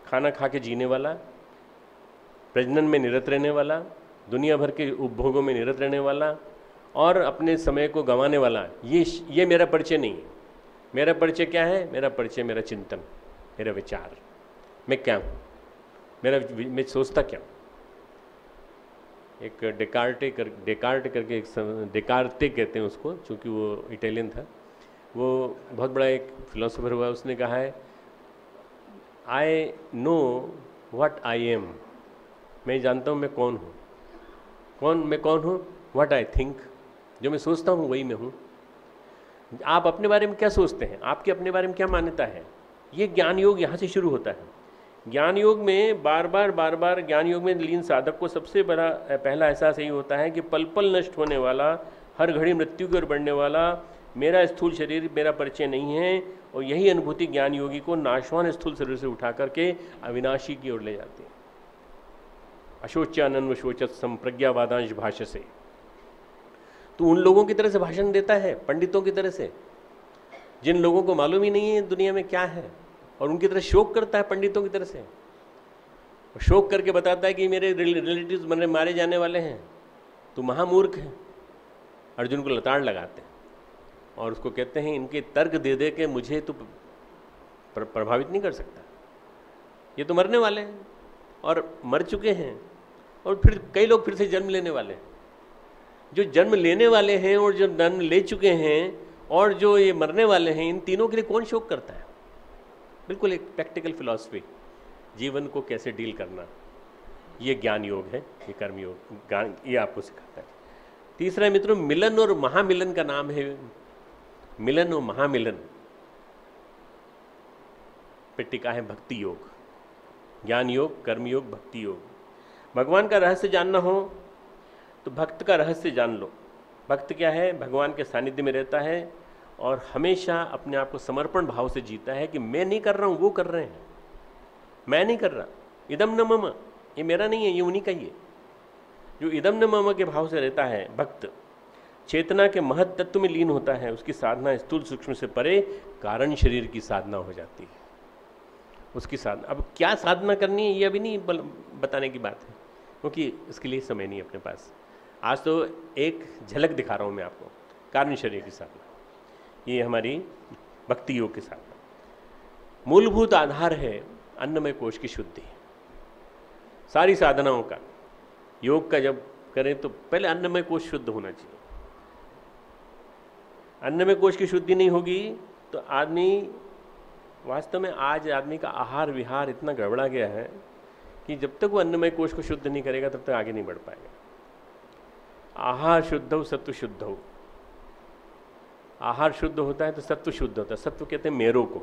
खाना खा के जीने वाला, प्रजनन में निरत रहने वाला, दुनिया भर के उपभोगों में निरत रहने वाला और अपने समय को गंवाने वाला, ये मेरा परिचय नहीं है। मेरा परिचय क्या है? मेरा परिचय मेरा चिंतन, मेरा विचार, मैं क्या हूँ, मैं सोचता क्या हूँ। एक डेकार्टे करके डेकार्टे कहते हैं उसको, चूँकि वो इटालियन था, वो बहुत बड़ा एक फिलोसोफर हुआ। उसने कहा है I know what I am, मैं जानता हूँ मैं कौन हूँ। मैं कौन हूँ? व्हाट आई थिंक, जो मैं सोचता हूँ वही मैं हूँ। आप अपने बारे में क्या सोचते हैं, आपके अपने बारे में क्या मान्यता है, ये ज्ञान योग यहाँ से शुरू होता है। ज्ञान योग में बार बार ज्ञान योग में लीन साधक को सबसे बड़ा पहला एहसास यही होता है कि पल पल नष्ट होने वाला, हर घड़ी मृत्यु की ओर बढ़ने वाला मेरा स्थूल शरीर मेरा परिचय नहीं है। और यही अनुभूति ज्ञान योगी को नाशवान स्थूल शरीर से उठा करके अविनाशी की ओर ले जाती है। अशोच्यानन्व शोचत संप्रज्ञावादांश भाष्य से तो उन लोगों की तरह से भाषण देता है, पंडितों की तरह से, जिन लोगों को मालूम ही नहीं है दुनिया में क्या है, और उनकी तरह शोक करता है पंडितों की तरह से। शोक करके बताता है कि मेरे रिलेटिव्स मारे जाने वाले हैं, तो महामूर्ख है। अर्जुन को लताड़ लगाते हैं और उसको कहते हैं इनके तर्क दे दे के मुझे तो प्रभावित नहीं कर सकता, ये तो मरने वाले हैं और मर चुके हैं, और फिर कई लोग फिर से जन्म लेने वाले हैं। जो जन्म लेने वाले हैं और जो जन्म ले चुके हैं और जो ये मरने वाले हैं, इन तीनों के लिए कौन शोक करता है? बिल्कुल एक प्रैक्टिकल फिलॉसफी, जीवन को कैसे डील करना, ये ज्ञान योग है, ये कर्म योग, ये आपको सिखाता है। तीसरा मित्रों, मिलन और महामिलन का नाम है। मिलन और महामिलन पे टिका है भक्ति योग। ज्ञान योग, कर्म योग, भक्ति योग। भगवान का रहस्य जानना हो तो भक्त का रहस्य जान लो। भक्त क्या है? भगवान के सानिध्य में रहता है और हमेशा अपने आप को समर्पण भाव से जीता है कि मैं नहीं कर रहा हूँ, वो कर रहे हैं, मैं नहीं कर रहा, इदम न मम, ये मेरा नहीं है, ये उन्हीं का ही है। जो इदम न मम के भाव से रहता है भक्त, चेतना के महत तत्व में लीन होता है, उसकी साधना स्थूल सूक्ष्म से परे कारण शरीर की साधना हो जाती है। उसकी साधना, अब क्या साधना करनी है ये अभी नहीं बताने की बात है, क्योंकि इसके लिए समय नहीं अपने पास। आज तो एक झलक दिखा रहा हूँ मैं आपको, कारण शरीर की साधना, ये हमारी भक्ति योग की साधना। मूलभूत आधार है अन्नमय कोश की शुद्धि। सारी साधनाओं का, योग का जब करें तो पहले अन्नमय कोश शुद्ध होना चाहिए। अन्नमय कोश की शुद्धि नहीं होगी तो आदमी, वास्तव में आज आदमी का आहार विहार इतना गड़बड़ा गया है कि जब तक वो अन्नमय कोश को शुद्ध नहीं करेगा तब तक आगे नहीं बढ़ पाएगा। आहार शुद्ध हो सत्व शुद्ध हो। आहार शुद्ध होता है तो सत्व शुद्ध होता है। सत्व कहते हैं मेरो को,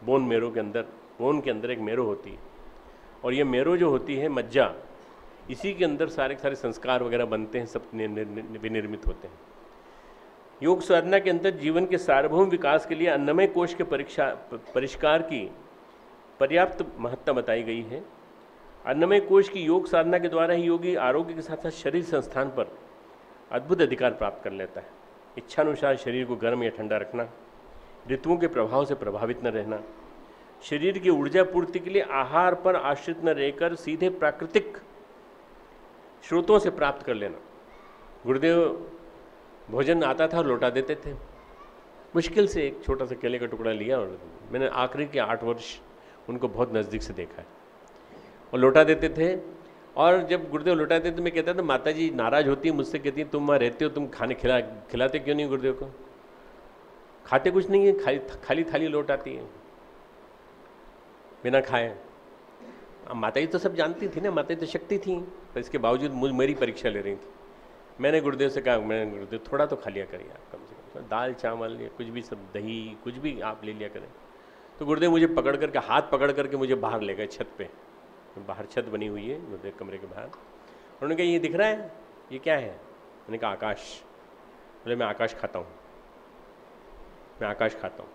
बोन मेरो के अंदर, बोन के अंदर एक मेरो होती है, और ये मेरो जो होती है मज्जा, इसी के अंदर सारे सारे संस्कार वगैरह बनते हैं, सब विनिर्मित होते हैं। योग साधना के अंदर जीवन के सार्वभौम विकास के लिए अन्नमय कोश के परिष्कार की पर्याप्त महत्ता बताई गई है। अन्नमय कोश की योग साधना के द्वारा ही योगी आरोग्य के साथ साथ शरीर संस्थान पर अद्भुत अधिकार प्राप्त कर लेता है। इच्छानुसार शरीर को गर्म या ठंडा रखना, ऋतुओं के प्रभाव से प्रभावित न रहना, शरीर की ऊर्जा पूर्ति के लिए आहार पर आश्रित न रहकर सीधे प्राकृतिक स्रोतों से प्राप्त कर लेना। गुरुदेव भोजन आता था और लौटा देते थे। मुश्किल से एक छोटा सा केले का टुकड़ा लिया और मैंने आखिरी के 8 वर्ष उनको बहुत नज़दीक से देखा है, और लौटा देते थे। और जब गुरुदेव लौटाते तो मैं कहता था, माता जी नाराज़ होती है मुझसे, कहती है तुम वहाँ रहते हो, तुम खाने खिलाते क्यों नहीं गुरुदेव को? खाते कुछ नहीं है, खाली थाली लौटाती है बिना खाए। माता जी तो सब जानती थी ना, माता जी तो शक्ति थी, पर इसके बावजूद मेरी परीक्षा ले रही थी। मैंने गुरुदेव से कहा, मैंने गुरुदेव थोड़ा तो खा लिया करिए आप, कम से कम दाल चावल या कुछ भी, सब दही कुछ भी आप ले लिया करें। तो गुरुदेव मुझे पकड़ करके, हाथ पकड़ करके मुझे बाहर ले गए छत पे। बाहर छत बनी हुई है गुरुदेव कमरे के बाहर। उन्होंने कहा ये दिख रहा है, ये क्या है? मैंने कहा आकाश। बोले मैं आकाश खाता हूँ, मैं आकाश खाता हूँ।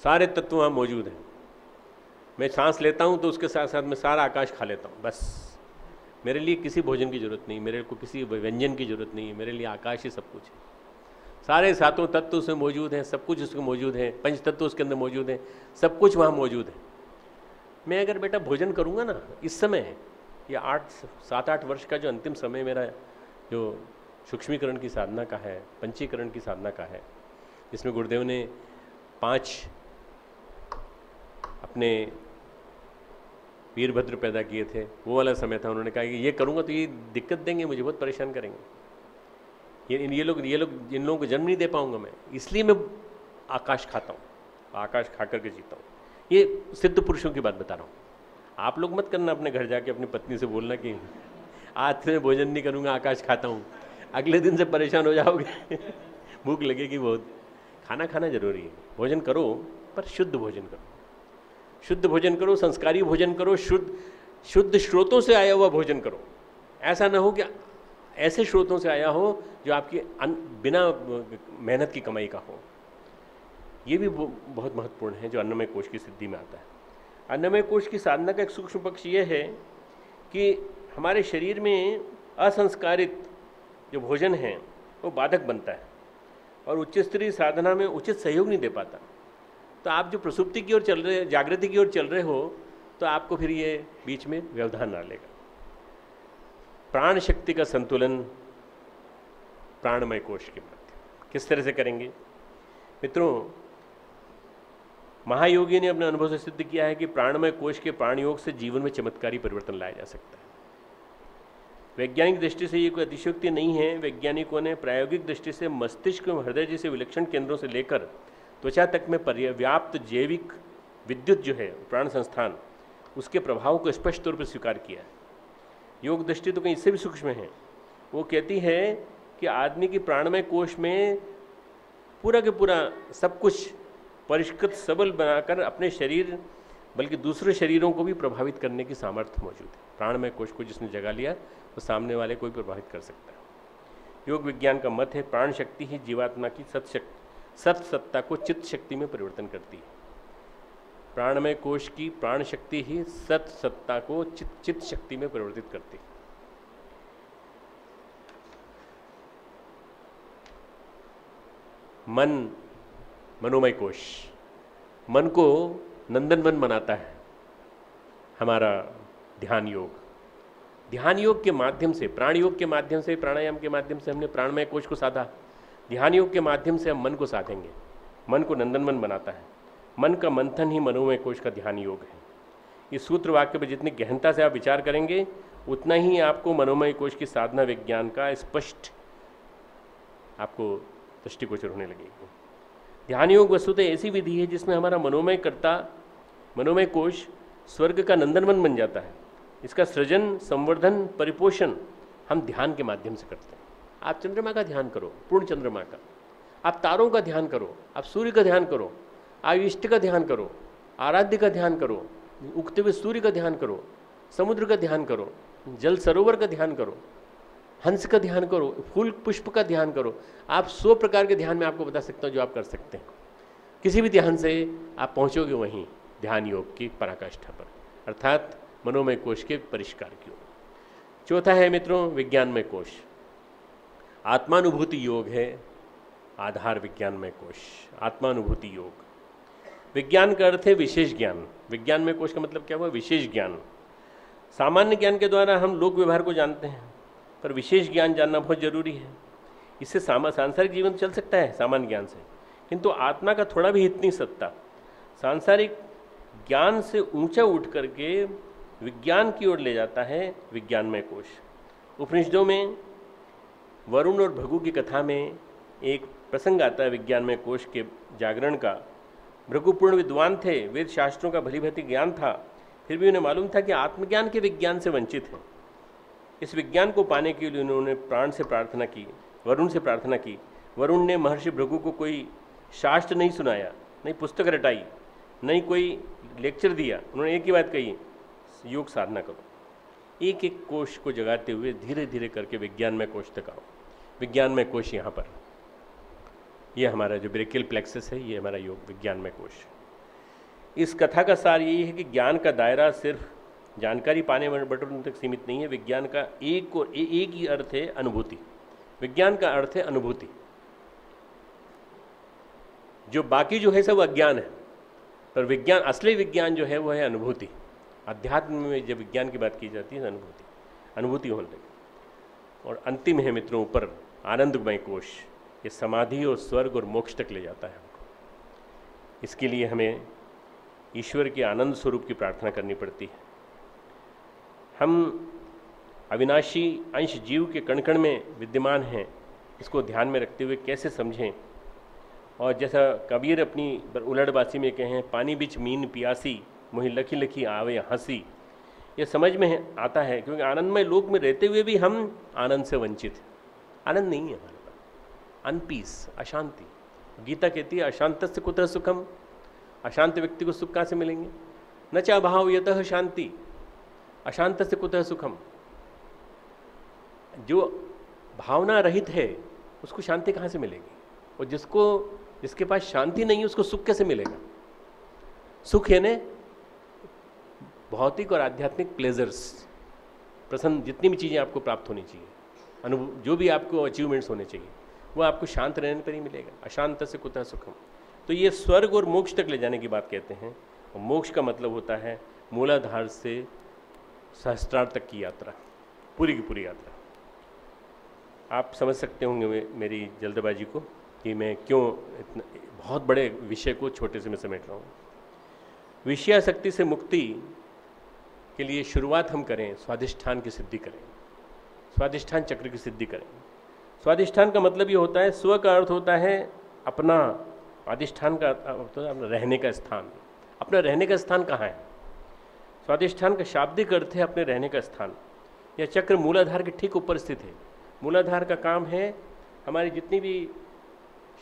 सारे तत्व वहाँ मौजूद हैं। मैं सांस लेता हूँ तो उसके साथ साथ मैं सारा आकाश खा लेता हूँ। बस मेरे लिए किसी भोजन की जरूरत नहीं, मेरे को किसी व्यंजन की जरूरत नहीं है, मेरे लिए आकाश ही सब कुछ है। सारे सातों तत्व उसमें मौजूद हैं, सब कुछ उसमें मौजूद है, पंच तत्व उसके अंदर मौजूद हैं, सब कुछ वहाँ मौजूद है। मैं अगर बेटा भोजन करूँगा ना इस समय, ये 7-8 वर्ष का जो अंतिम समय मेरा जो सूक्ष्मीकरण की साधना का है, पंचीकरण की साधना का है, जिसमें गुरुदेव ने 5 अपने वीरभद्र पैदा किए थे, वो वाला समय था। उन्होंने कहा कि ये करूँगा तो ये दिक्कत देंगे, मुझे बहुत परेशान करेंगे, ये लोग इन लोगों को जन्म नहीं दे पाऊँगा मैं, इसलिए मैं आकाश खाता हूँ, आकाश खा करके जीता हूँ। ये सिद्ध पुरुषों की बात बता रहा हूँ। आप लोग मत करना अपने घर जाके अपनी पत्नी से बोलना कि आज से मैं भोजन नहीं करूँगा, आकाश खाता हूँ। अगले दिन से परेशान हो जाओगे भूख लगेगी बहुत। खाना खाना जरूरी है, भोजन करो पर शुद्ध भोजन करो, शुद्ध भोजन करो, संस्कारी भोजन करो, शुद्ध स्रोतों से आया हुआ भोजन करो। ऐसा ना हो कि ऐसे स्रोतों से आया हो जो आपकी बिना मेहनत की कमाई का हो। ये भी बहुत महत्वपूर्ण है जो अन्नमय कोश की सिद्धि में आता है। अन्नमय कोश की साधना का एक सूक्ष्म पक्ष ये है कि हमारे शरीर में असंस्कारित जो भोजन है वो बाधक बनता है और उच्च स्तरीय साधना में उचित सहयोग नहीं दे पाता। तो आप जो प्रसुप्ति की ओर चल रहे, जागृति की ओर चल रहे हो, तो आपको फिर ये बीच में व्यवधान ना लेगा। प्राण शक्ति का संतुलन प्राणमय कोश के माध्यम किस तरह से करेंगे? मित्रों, महायोगी ने अपने अनुभव से सिद्ध किया है कि प्राणमय कोश के प्राण योग से जीवन में चमत्कारी परिवर्तन लाया जा सकता है। वैज्ञानिक दृष्टि से ये कोई अतिशयोक्ति नहीं है। वैज्ञानिकों ने प्रायोगिक दृष्टि से मस्तिष्क एवं हृदय जैसे विलक्षण केंद्रों से लेकर त्वचा तक में पर्याप्त जैविक विद्युत जो है प्राण संस्थान, उसके प्रभाव को स्पष्ट तौर पर स्वीकार किया है। योग दृष्टि तो कहीं इससे भी सूक्ष्म है। वो कहती है कि आदमी की प्राणमय कोश में पूरा के पूरा सब कुछ परिष्कृत सबल बनाकर अपने शरीर बल्कि दूसरे शरीरों को भी प्रभावित करने की सामर्थ्य मौजूद है। प्राणमय कोश को जिसने जगा लिया वो सामने वाले को भी प्रभावित कर सकता है। योग विज्ञान का मत है प्राण शक्ति ही जीवात्मा की सत सत्ता को चित्त शक्ति में परिवर्तन करती है। प्राणमय कोश की प्राण शक्ति ही सत सत्ता को चित्त शक्ति में परिवर्तित करती है। मन, मनोमय कोश, मन को नंदनवन बनाता है हमारा ध्यान योग। ध्यान योग के माध्यम से, प्राण योग के माध्यम से, प्राणायाम के माध्यम से हमने प्राणमय कोश को साधा। ध्यान योग के माध्यम से हम मन को साधेंगे। मन को नंदनवन बनाता है। मन का मंथन ही मनोमय कोश का ध्यान योग है। इस सूत्र वाक्य पर जितनी गहनता से आप विचार करेंगे उतना ही आपको मनोमय कोश की साधना विज्ञान का स्पष्ट आपको दृष्टिगोचर होने लगेगी। ध्यान योग वस्तुतः ऐसी विधि है जिसमें हमारा मनोमय कोश स्वर्ग का नंदनवन बन जाता है। इसका सृजन, संवर्धन, परिपोषण हम ध्यान के माध्यम से करते हैं। आप चंद्रमा का ध्यान करो, पूर्ण चंद्रमा का, आप तारों का ध्यान करो, आप सूर्य का ध्यान करो, आप इष्ट का ध्यान करो, आराध्य का ध्यान करो, उगते हुए सूर्य का ध्यान करो, समुद्र का ध्यान करो, जल सरोवर का ध्यान करो, हंस का ध्यान करो, फूल पुष्प का ध्यान करो। आप 100 प्रकार के ध्यान में आपको बता सकता हूँ जो आप कर सकते हैं। किसी भी ध्यान से आप पहुँचोगे वहीं ध्यान योग की पराकाष्ठा पर, अर्थात मनोमय कोश के परिष्कार की ओर। चौथा है मित्रों विज्ञानमय कोश। आत्मानुभूति योग है आधार विज्ञानमय कोश। आत्मानुभूति योग, विज्ञान का अर्थ है विशेष ज्ञान। विज्ञानमय कोश का मतलब क्या हुआ? विशेष ज्ञान। सामान्य ज्ञान के द्वारा हम लोक व्यवहार को जानते हैं, पर विशेष ज्ञान जानना बहुत जरूरी है। इससे सांसारिक जीवन चल सकता है सामान्य ज्ञान से, किंतु आत्मा का थोड़ा भी हित नहीं सकता। सांसारिक ज्ञान से ऊंचा उठ करके विज्ञान की ओर ले जाता है विज्ञानमय कोश। उपनिषदों में वरुण और भृगु की कथा में एक प्रसंग आता है विज्ञानमय कोश के जागरण का। भृगु पूर्ण विद्वान थे, वेद शास्त्रों का भली भांति ज्ञान था, फिर भी उन्हें मालूम था कि आत्मज्ञान के विज्ञान से वंचित हैं। इस विज्ञान को पाने के लिए उन्होंने प्राण से प्रार्थना की, वरुण से प्रार्थना की। वरुण ने महर्षि भृगु को कोई शास्त्र नहीं सुनाया, नहीं पुस्तक रटाई, नहीं कोई लेक्चर दिया। उन्होंने एक ही बात कही, योग साधना करो। एक एक कोश को जगाते हुए धीरे धीरे करके विज्ञानमय कोश तक आओ। विज्ञानमय कोश यहाँ पर, ये हमारा जो ब्रेकियल प्लेक्सस है, ये हमारा योग विज्ञानमय कोश। इस कथा का सार यही है कि ज्ञान का दायरा सिर्फ जानकारी पाने बटोरने तक सीमित नहीं है। विज्ञान का एक ही अर्थ है अनुभूति। विज्ञान का अर्थ है अनुभूति। जो बाकी जो है सब अज्ञान है, पर विज्ञान, असली विज्ञान जो है वो है अनुभूति। अध्यात्म में जब विज्ञान की बात की जाती है अनुभूति होने लगी। और अंतिम है मित्रों ऊपर आनंदमय कोश। ये समाधि और स्वर्ग और मोक्ष तक ले जाता है हमको। इसके लिए हमें ईश्वर के आनंद स्वरूप की प्रार्थना करनी पड़ती है। हम अविनाशी अंश जीव के कण कण में विद्यमान हैं, इसको ध्यान में रखते हुए कैसे समझें। और जैसा कबीर अपनी उलड़बासी में कहें, पानी बिच मीन पियासी मोहि लखी लखी आवे हंसी। ये समझ में आता है क्योंकि आनंदमय लोक में रहते हुए भी हम आनंद से वंचित हैं। आनंद नहीं है हमारे पास, अनपीस, अशांति। गीता कहती है अशांतस्य कुतः सुखम। अशांत व्यक्ति को सुख कहाँ से मिलेंगे? न च अभाव यतः शांति, अशांतस्य कुतः सुखम। जो भावना रहित है उसको शांति कहाँ से मिलेगी? और जिसके पास शांति नहीं है उसको सुख कैसे मिलेगा? सुख है ने भौतिक और आध्यात्मिक प्लेजर्स, प्रसन्न, जितनी भी चीज़ें आपको प्राप्त होनी चाहिए, जो भी आपको अचीवमेंट्स होने चाहिए, वो आपको शांत रहने पर ही मिलेगा। अशांत से कुतः सुखम। तो ये स्वर्ग और मोक्ष तक ले जाने की बात कहते हैं। और मोक्ष का मतलब होता है मूलाधार से सहस्त्रार तक की यात्रा, पूरी की पूरी यात्रा। आप समझ सकते होंगे मेरी जल्दबाजी को कि मैं क्यों इतना बहुत बड़े विषय को छोटे से में समेट रहा हूँ। विषयासक्ति से मुक्ति के लिए शुरुआत हम करें, स्वाधिष्ठान की सिद्धि करें, स्वाधिष्ठान चक्र की सिद्धि करें। स्वाधिष्ठान का मतलब ये होता है, स्व का अर्थ होता है अपना, अधिष्ठान का अर्थ है अपना रहने का स्थान। अपना रहने का स्थान कहाँ है? स्वाधिष्ठान का शाब्दिक अर्थ है अपने रहने का स्थान। यह चक्र मूलाधार के ठीक ऊपर स्थित है। मूलाधार का काम है हमारी जितनी भी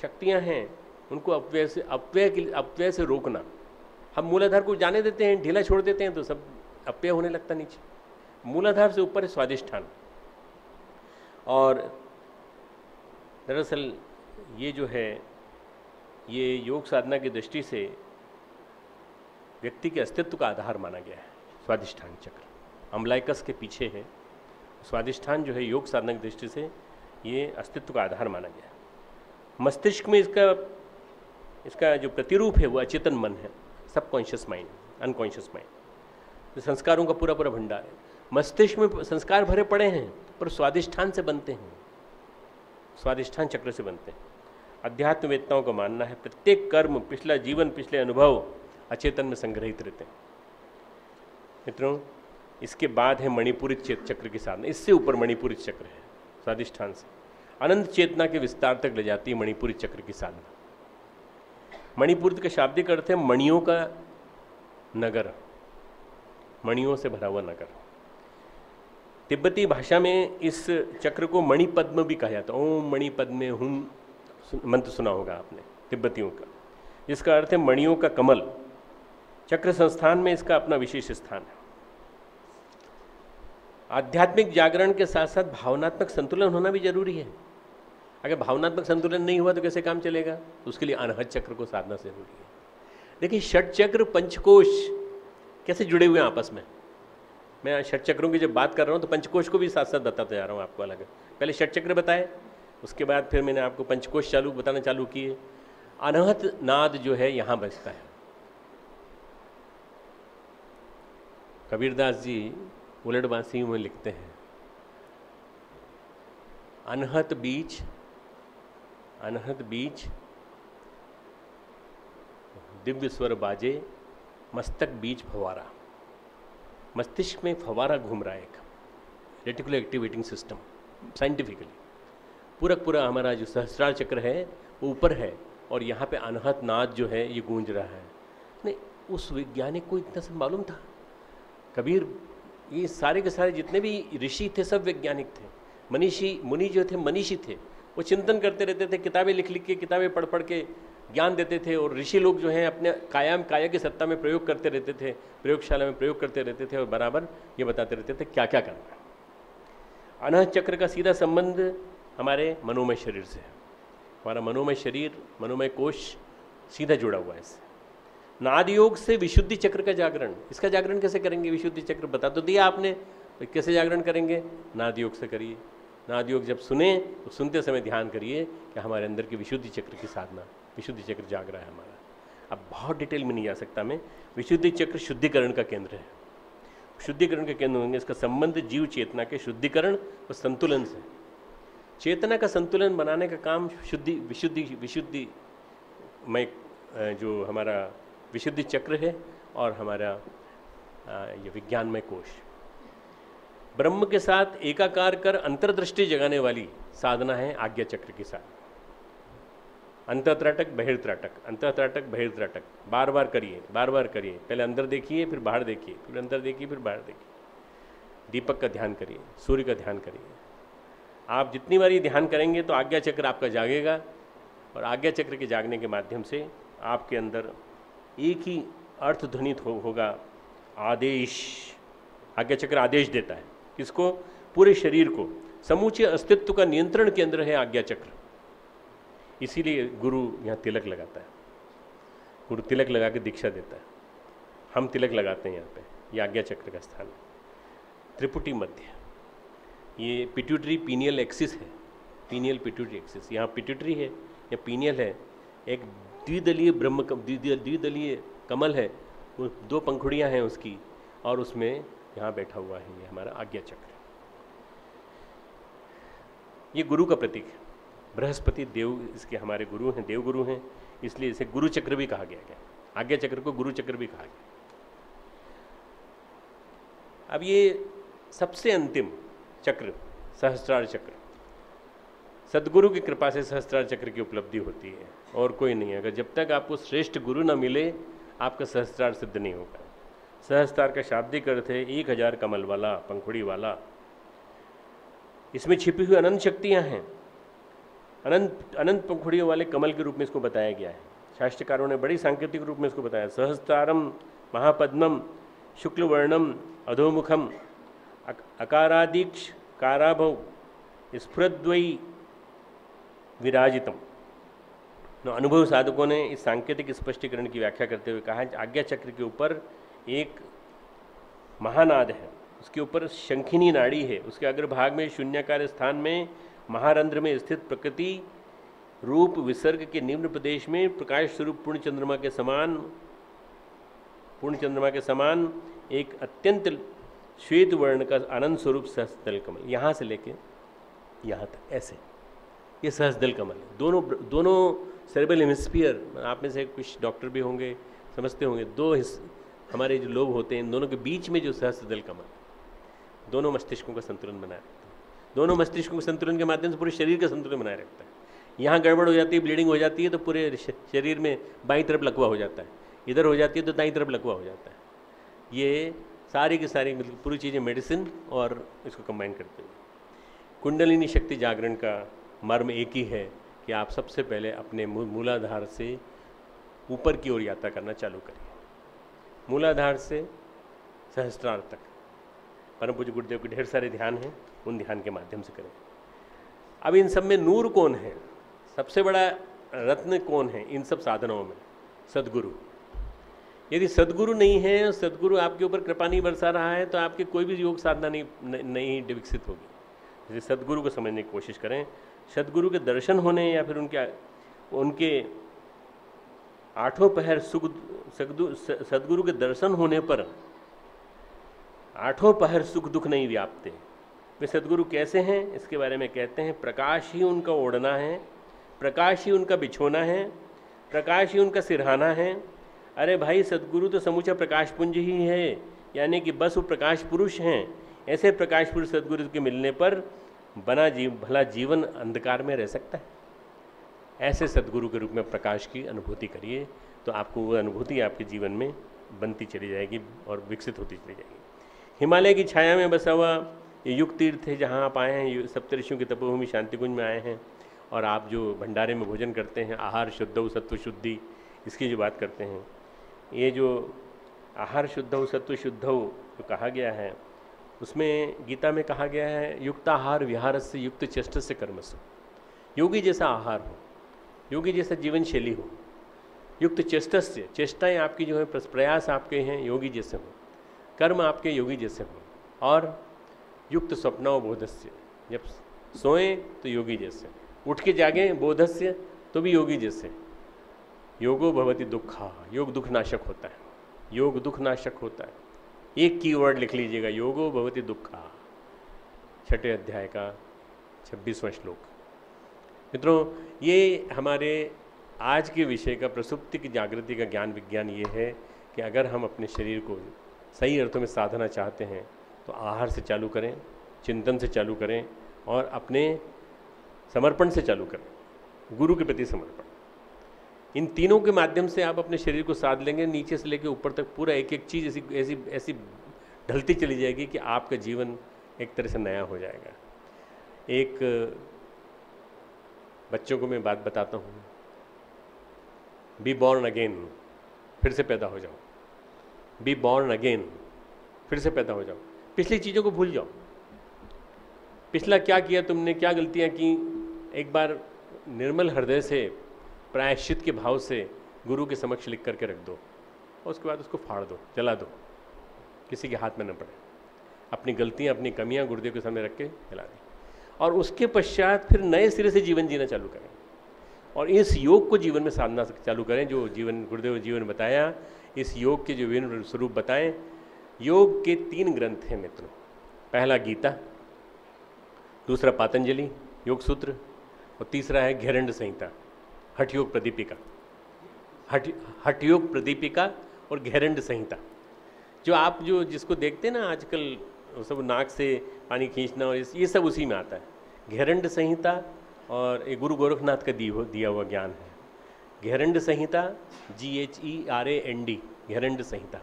शक्तियाँ हैं उनको अपव्यय से रोकना। हम मूलाधार को जाने देते हैं, ढीला छोड़ देते हैं तो सब अपव्यय होने लगता नीचे। मूलाधार से ऊपर है स्वाधिष्ठान। और दरअसल ये जो है, ये योग साधना की दृष्टि से व्यक्ति के अस्तित्व का आधार माना गया है। स्वाधिष्ठान चक्र अम्लाइकस के पीछे है। स्वाधिष्ठान जो है योग साधना की दृष्टि से ये अस्तित्व का आधार माना गया है। मस्तिष्क में इसका जो प्रतिरूप है वो अचेतन मन है, सबकॉन्शियस माइंड, अनकॉन्शियस माइंड, तो संस्कारों का पूरा पूरा भंडार है। मस्तिष्क में संस्कार भरे पड़े हैं पर स्वाधिष्ठान से बनते हैं, स्वाधिष्ठान चक्र से बनते हैं। अध्यात्मवेत्ताओं का मानना है प्रत्येक कर्म, पिछला जीवन, पिछले अनुभव अचेतन में संग्रहित रहते हैं। मित्रों, इसके बाद है मणिपुरी चक्र की साधना। इससे ऊपर मणिपुरी चक्र है। स्वाधिष्ठान से अनंत चेतना के विस्तार तक ले जाती है मणिपुरी चक्र की साधना। मणिपुर का शाब्दिक अर्थ है मणियों का नगर, मणियों से भरा हुआ नगर। तिब्बती भाषा में इस चक्र को मणिपद्म भी कहा जाता है। ओम मणिपद्मे हुम मंत्र सुना होगा आपने तिब्बतियों का, जिसका अर्थ है मणियों का कमल। चक्र संस्थान में इसका अपना विशेष स्थान है। आध्यात्मिक जागरण के साथ साथ भावनात्मक संतुलन होना भी जरूरी है। अगर भावनात्मक संतुलन नहीं हुआ तो कैसे काम चलेगा? तो उसके लिए अनहद चक्र को साधना जरूरी है। देखिए षट चक्र पंचकोश कैसे जुड़े हुए हैं आपस में। मैं षट चक्रों की जब बात कर रहा हूँ तो पंचकोश को भी साथ साथ बताते जा रहा हूँ आपको अलग। पहले षट चक्र बताए, उसके बाद फिर मैंने आपको पंचकोश बताना चालू किए। अनहद नाद जो है यहाँ बजता है। कबीरदास जी उलट बांसी में लिखते हैं, अनहत बीच दिव्य स्वर बाजे, मस्तक बीच फवारा। मस्तिष्क में फवारा घूम रहा है एक रेटिकुलर एक्टिवेटिंग सिस्टम। साइंटिफिकली पूरा हमारा जो सहस्त्रार चक्र है वो ऊपर है और यहाँ पे अनहत नाद जो है ये गूंज रहा है। नहीं, उस वैज्ञानिक को इतना सब मालूम था। कबीर, ये सारे के सारे जितने भी ऋषि थे सब वैज्ञानिक थे। मुनि जो थे मनीषी थे। वो चिंतन करते रहते थे, किताबें लिख के, किताबें पढ़ के ज्ञान देते थे। और ऋषि लोग जो हैं अपने काया की सत्ता में प्रयोग करते रहते थे, प्रयोगशाला में प्रयोग करते रहते थे और बराबर ये बताते रहते थे क्या क्या करना है। अनहत चक्र का सीधा संबंध हमारे मनोमय शरीर से है। हमारा मनोमय शरीर, मनोमय कोश सीधा जुड़ा हुआ है इससे। नाद योग से विशुद्धि चक्र का जागरण। इसका जागरण कैसे करेंगे? विशुद्धि चक्र बता तो दिया आपने, तो कैसे जागरण करेंगे? नाद योग से करिए। नाद योग जब सुने तो सुनते समय ध्यान करिए कि हमारे अंदर की विशुद्धि चक्र की साधना, विशुद्धि चक्र जाग रहा है हमारा। अब बहुत डिटेल में नहीं जा सकता मैं। विशुद्धि चक्र शुद्धिकरण का केंद्र है। शुद्धिकरण के केंद्र होंगे। इसका संबंध जीव चेतना के शुद्धिकरण और संतुलन से। चेतना का संतुलन बनाने का काम विशुद्धि में जो हमारा विशुद्धि चक्र है और हमारा ये विज्ञानमय कोश, ब्रह्म के साथ एकाकार कर अंतर्दृष्टि जगाने वाली साधना है आज्ञा चक्र की साधना। अंतःत्राटक बहिर्त्राटक, अंतःत्राटक बहिर्त्राटक, बार बार करिए। पहले अंदर देखिए, फिर बाहर देखिए, फिर अंदर देखिए, फिर बाहर देखिए। दीपक का ध्यान करिए, सूर्य का ध्यान करिए। आप जितनी बार ये ध्यान करेंगे तो आज्ञा चक्र आपका जागेगा और आज्ञा चक्र के जागने के माध्यम से आपके अंदर एक ही अर्थ ध्वनित होगा, आदेश। आज्ञा चक्र आदेश देता है किसको? पूरे शरीर को। समूचे अस्तित्व का नियंत्रण केंद्र है आज्ञा चक्र। इसीलिए गुरु यहाँ तिलक लगाता है। गुरु तिलक लगा के दीक्षा देता है। हम तिलक लगाते हैं यहाँ पे। ये आज्ञा चक्र का स्थान है। त्रिपुटी मध्य, ये पिट्यूटरी पीनियल एक्सिस है। पीनियल पिट्यूटरी एक्सिस, यहाँ पिट्यूटरी है या पीनियल है। एक द्विदलीय कमल है, वो 2 पंखुड़ियाँ हैं उसकी, और उसमें यहाँ बैठा हुआ है ये हमारा आज्ञा चक्र। ये गुरु का प्रतीक है। बृहस्पति देव इसके हमारे गुरु हैं, देव गुरु हैं, इसलिए इसे गुरु चक्र भी कहा गया। आज्ञा चक्र को गुरु चक्र भी कहा गया। अब ये सबसे अंतिम चक्र सहस्त्रार चक्र, सदगुरु की कृपा से सहस्त्रार चक्र की उपलब्धि होती है और कोई नहीं है। अगर जब तक आपको श्रेष्ठ गुरु न मिले आपका सहस्त्रार सिद्ध नहीं होगा। सहस्त्रार का शाब्दिक अर्थ है 1000 कमल वाला, पंखुड़ी वाला। इसमें छिपी हुई अनंत शक्तियाँ हैं। अनंत पंखुड़ियों वाले कमल के रूप में इसको बताया गया है। शास्त्रकारों ने बड़ी सांकेतिक रूप में इसको बताया। सहस्त्रारम महापद्मम शुक्लवर्णम अधोमुखम अकारादीक्ष काराभव स्फुरद्वयी विराजितम। अनुभव साधकों ने इस सांकेतिक स्पष्टीकरण की व्याख्या करते हुए कहा कि आज्ञा चक्र के ऊपर एक महानाद है, उसके ऊपर शंखिनी नाड़ी है, उसके अग्रभाग में शून्याकार स्थान में महारंध्र में स्थित प्रकृति रूप विसर्ग के निम्न प्रदेश में प्रकाश स्वरूप पूर्ण चंद्रमा के समान एक अत्यंत श्वेत वर्ण का अनंत स्वरूप सहस्त्रदल कमल, यहाँ से लेके यहाँ तक ऐसे, ये सहस्त्रदल कमल है। दोनों सेरेब्रल हेमिस्फीयर, आप में से कुछ डॉक्टर भी होंगे, समझते होंगे, 2 हमारे जो लोग होते हैं, इन दोनों के बीच में जो सहस्त्रदल कमल, दोनों मस्तिष्कों का संतुलन बनाए रखता है। दोनों मस्तिष्कों के संतुलन के माध्यम से पूरे शरीर का संतुलन बनाए रखता है। यहाँ गड़बड़ हो जाती है, ब्लीडिंग हो जाती है तो पूरे शरीर में बाईं तरफ लकवा हो जाता है, इधर हो जाती है तो दाईं तरफ लकवा हो जाता है। ये सारी की सारी मतलब पूरी चीज़ें मेडिसिन और इसको कंबाइन करते हुए कुंडलिनी शक्ति जागरण का मर्म एक ही है कि आप सबसे पहले अपने मूलाधार से ऊपर की ओर यात्रा करना चालू करिए, मूलाधार से सहस्त्रार तक। परम पूज्य गुरुदेव के ढेर सारे ध्यान हैं, उन ध्यान के माध्यम से करें। अब इन सब में नूर कौन है, सबसे बड़ा रत्न कौन है इन सब साधनों में? सदगुरु। यदि सदगुरु नहीं है, सदगुरु आपके ऊपर कृपा नहीं बरसा रहा है, तो आपके कोई भी योग साधना नहीं विकसित होगी। जैसे सदगुरु को समझने की कोशिश करें। सदगुरु के दर्शन होने या फिर उनके आठों पहर सदगुरु के दर्शन होने पर आठों पहर सुख दुख नहीं व्यापते। वे सदगुरु कैसे हैं इसके बारे में कहते हैं, प्रकाश ही उनका ओढ़ना है, प्रकाश ही उनका बिछोना है, प्रकाश ही उनका सिरहाना है। अरे भाई, सदगुरु तो समूचा प्रकाश पुंज ही है, यानी कि बस वो प्रकाश पुरुष हैं। ऐसे प्रकाश पुरुष सदगुरु के मिलने पर भला जीवन अंधकार में रह सकता है? ऐसे सदगुरु के रूप में प्रकाश की अनुभूति करिए, तो आपको वो अनुभूति आपके जीवन में बनती चली जाएगी और विकसित होती चली जाएगी। हिमालय की छाया में बसा हुआ ये युग तीर्थ है, जहाँ आप आए हैं, सप्तऋषियों की तपोभूमि शांतिकुंज में आए हैं, और आप जो भंडारे में भोजन करते हैं, आहार शुद्धौ सत्व शुद्धि, इसकी जो बात करते हैं, ये जो आहार शुद्धौ सत्व शुद्धौ जो कहा गया है, उसमें गीता में कहा गया है, युक्ताहार विहारस्य युक्त चेष्टस्य कर्मसु। योगी जैसा आहार हो, योगी जैसा जीवन शैली हो, युक्त चेष्टस्य, चेष्टाएँ आपकी जो है, प्रयास आपके हैं योगी जैसे हो, कर्म आपके योगी जैसे हो, और युक्त स्वप्नों बोधस्य, जब सोएं तो योगी जैसे, उठ के जागें बोधस्य तो भी योगी जैसे। योगो भवति दुखा, योग दुख नाशक होता है, योग दुख नाशक होता है। एक कीवर्ड लिख लीजिएगा, योगो भवति दुखा, 6 अध्याय का 26वां श्लोक। मित्रों, ये हमारे आज के विषय का, प्रसुप्ति की जागृति का ज्ञान विज्ञान ये है कि अगर हम अपने शरीर को सही अर्थों में साधना चाहते हैं तो आहार से चालू करें, चिंतन से चालू करें, और अपने समर्पण से चालू करें, गुरु के प्रति समर्पण। इन तीनों के माध्यम से आप अपने शरीर को साध लेंगे, नीचे से लेकर ऊपर तक पूरा एक एक चीज़ ऐसी ढलती चली जाएगी कि आपका जीवन एक तरह से नया हो जाएगा। एक बच्चों को मैं बात बताता हूँ, बी बॉर्न अगेन, फिर से पैदा हो जाओ, बी बॉर्न अगेन, फिर से पैदा हो जाओ। पिछली चीज़ों को भूल जाओ, पिछला क्या किया तुमने, क्या गलतियाँ की, एक बार निर्मल हृदय से प्रायश्चित के भाव से गुरु के समक्ष लिख करके रख दो, और उसके बाद उसको फाड़ दो, जला दो, किसी के हाथ में न पड़े। अपनी गलतियाँ, अपनी कमियाँ गुरुदेव के सामने रख के जला दें, और उसके पश्चात फिर नए सिरे से जीवन जीना चालू करें, और इस योग को जीवन में साधना चालू करें, जो जीवन गुरुदेव जीवन बताया, इस योग के जो विभिन्न स्वरूप बताएं। योग के 3 ग्रंथ हैं मित्रों, पहला गीता, दूसरा पातंजलि योग सूत्र, और तीसरा है घेरंड संहिता, हठ योग प्रदीपिका, हठ योग प्रदीपिका और घेरंड संहिता। जो आप जिसको देखते हैं ना आजकल, सब नाक से पानी खींचना और ये सब उसी में आता है। घेरंड संहिता और ये गुरु गोरखनाथ का दिया हुआ ज्ञान है। घेरंड संहिता, GHERAND, घेरंड संहिता,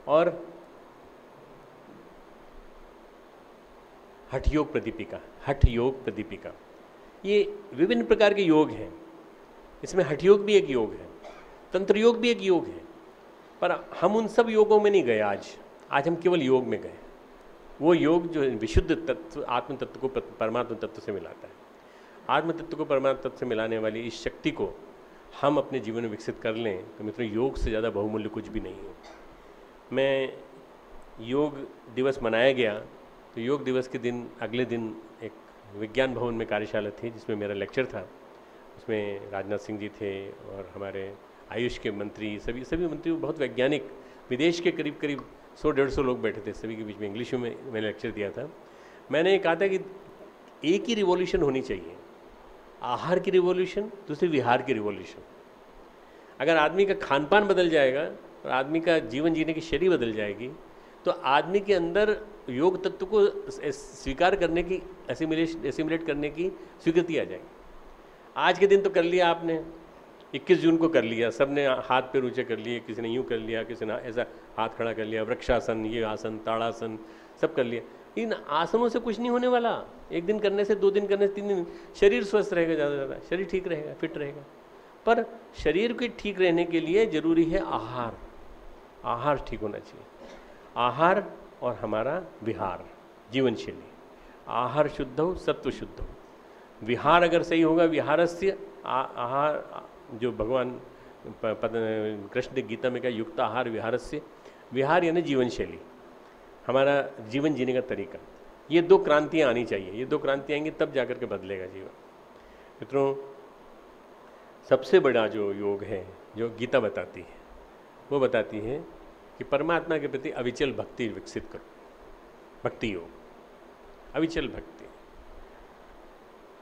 और हठ योग प्रदीपिका, हठ योग प्रदीपिका। ये विभिन्न प्रकार के योग हैं, इसमें हठ योग भी एक योग है, तंत्र योग भी एक योग है, पर हम उन सब योगों में नहीं गए। आज हम केवल योग में गए, वो योग जो विशुद्ध तत्व, आत्म तत्व को परमात्म तत्व से मिलाता है। आत्म तत्व को परमात्म तत्व से मिलाने वाली इस शक्ति को हम अपने जीवन में विकसित कर लें तो मित्रों, योग से ज़्यादा बहुमूल्य कुछ भी नहीं है। मैं योग दिवस मनाया गया तो योग दिवस के दिन, अगले दिन एक विज्ञान भवन में कार्यशाला थी जिसमें मेरा लेक्चर था। उसमें राजनाथ सिंह जी थे और हमारे आयुष के मंत्री, सभी मंत्री, बहुत वैज्ञानिक, विदेश के करीब 100-150 लोग बैठे थे। सभी के बीच में इंग्लिश में मैंने लेक्चर दिया था। मैंने कहा था कि एक ही रिवॉल्यूशन होनी चाहिए, आहार की रिवॉल्यूशन, दूसरी विहार की रिवॉल्यूशन। अगर आदमी का खान पान बदल जाएगा और आदमी का जीवन जीने की शैली बदल जाएगी तो आदमी के अंदर योग तत्व को स्वीकार करने की, एसिमुलेट करने की स्वीकृति आ जाएगी। आज के दिन तो कर लिया आपने, 21 जून को कर लिया, सब ने हाथ पैर ऊंचे कर लिए, किसी ने यूँ कर लिया, किसी ने ऐसा हाथ खड़ा कर लिया, वृक्षासन, ये आसन, ताड़ासन, सब कर लिया। इन आसनों से कुछ नहीं होने वाला। एक दिन करने से, 2 दिन करने से, 3 दिन, शरीर स्वस्थ रहेगा, ज़्यादा ज़्यादा शरीर ठीक रहेगा, फिट रहेगा। पर शरीर के ठीक रहने के लिए जरूरी है आहार। आहार ठीक होना चाहिए। आहार और हमारा विहार, जीवन शैली। आहार शुद्ध हो, सत्व शुद्ध हो, विहार अगर सही होगा, विहारस्य आहार, जो भगवान कृष्ण गीता में कहा, युक्त आहार विहारस्य, विहार यानी जीवन शैली, हमारा जीवन जीने का तरीका। ये 2 क्रांतियाँ आनी चाहिए। ये 2 क्रांतियाँ आएंगी तब जाकर के बदलेगा जीवन। मित्रों, सबसे बड़ा जो योग है, जो गीता बताती है, वो बताती है कि परमात्मा के प्रति अविचल भक्ति विकसित करो। भक्ति योग, अविचल भक्ति,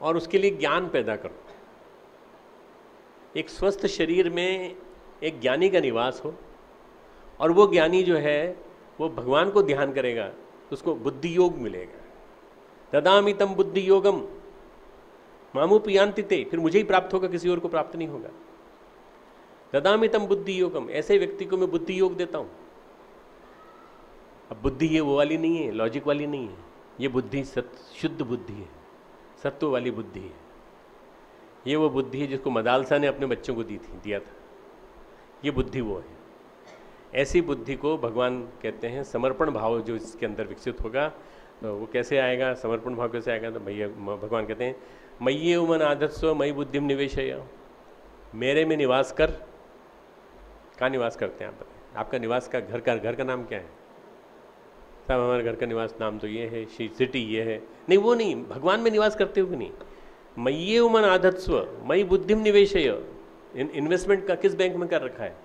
और उसके लिए ज्ञान पैदा करो। एक स्वस्थ शरीर में एक ज्ञानी का निवास हो, और वो ज्ञानी जो है वो भगवान को ध्यान करेगा तो उसको बुद्धि योग मिलेगा। ददामि तम बुद्धि योगम मामुपयान्ति ते, फिर मुझे ही प्राप्त होगा, किसी और को प्राप्त नहीं होगा। ददामि तम बुद्धि योगम, ऐसे व्यक्ति को मैं बुद्धि योग देता हूं। अब बुद्धि ये वो वाली नहीं है, लॉजिक वाली नहीं है। ये बुद्धि शुद्ध बुद्धि है, सत्व वाली बुद्धि है। ये वो बुद्धि है जिसको मदालसा ने अपने बच्चों को दिया था। ये बुद्धि वो है। ऐसी बुद्धि को भगवान कहते हैं समर्पण भाव, जो इसके अंदर विकसित होगा। तो वो कैसे आएगा, समर्पण भाव कैसे आएगा? तो भैया भगवान कहते हैं मय्ये मन आधत्स्व मयि बुद्धिम निवेशय, मेरे में निवास कर। कहाँ निवास करते हैं आप बताएं? आपका निवास का घर का नाम क्या है? साहब हमारे घर का निवास नाम तो ये है, सिटी ये है। नहीं, वो नहीं, भगवान में निवास करते हुए नहीं। मय्ये मन आधत्स्व मयि बुद्धिम निवेशय। इन्वेस्टमेंट का किस बैंक में कर रखा है?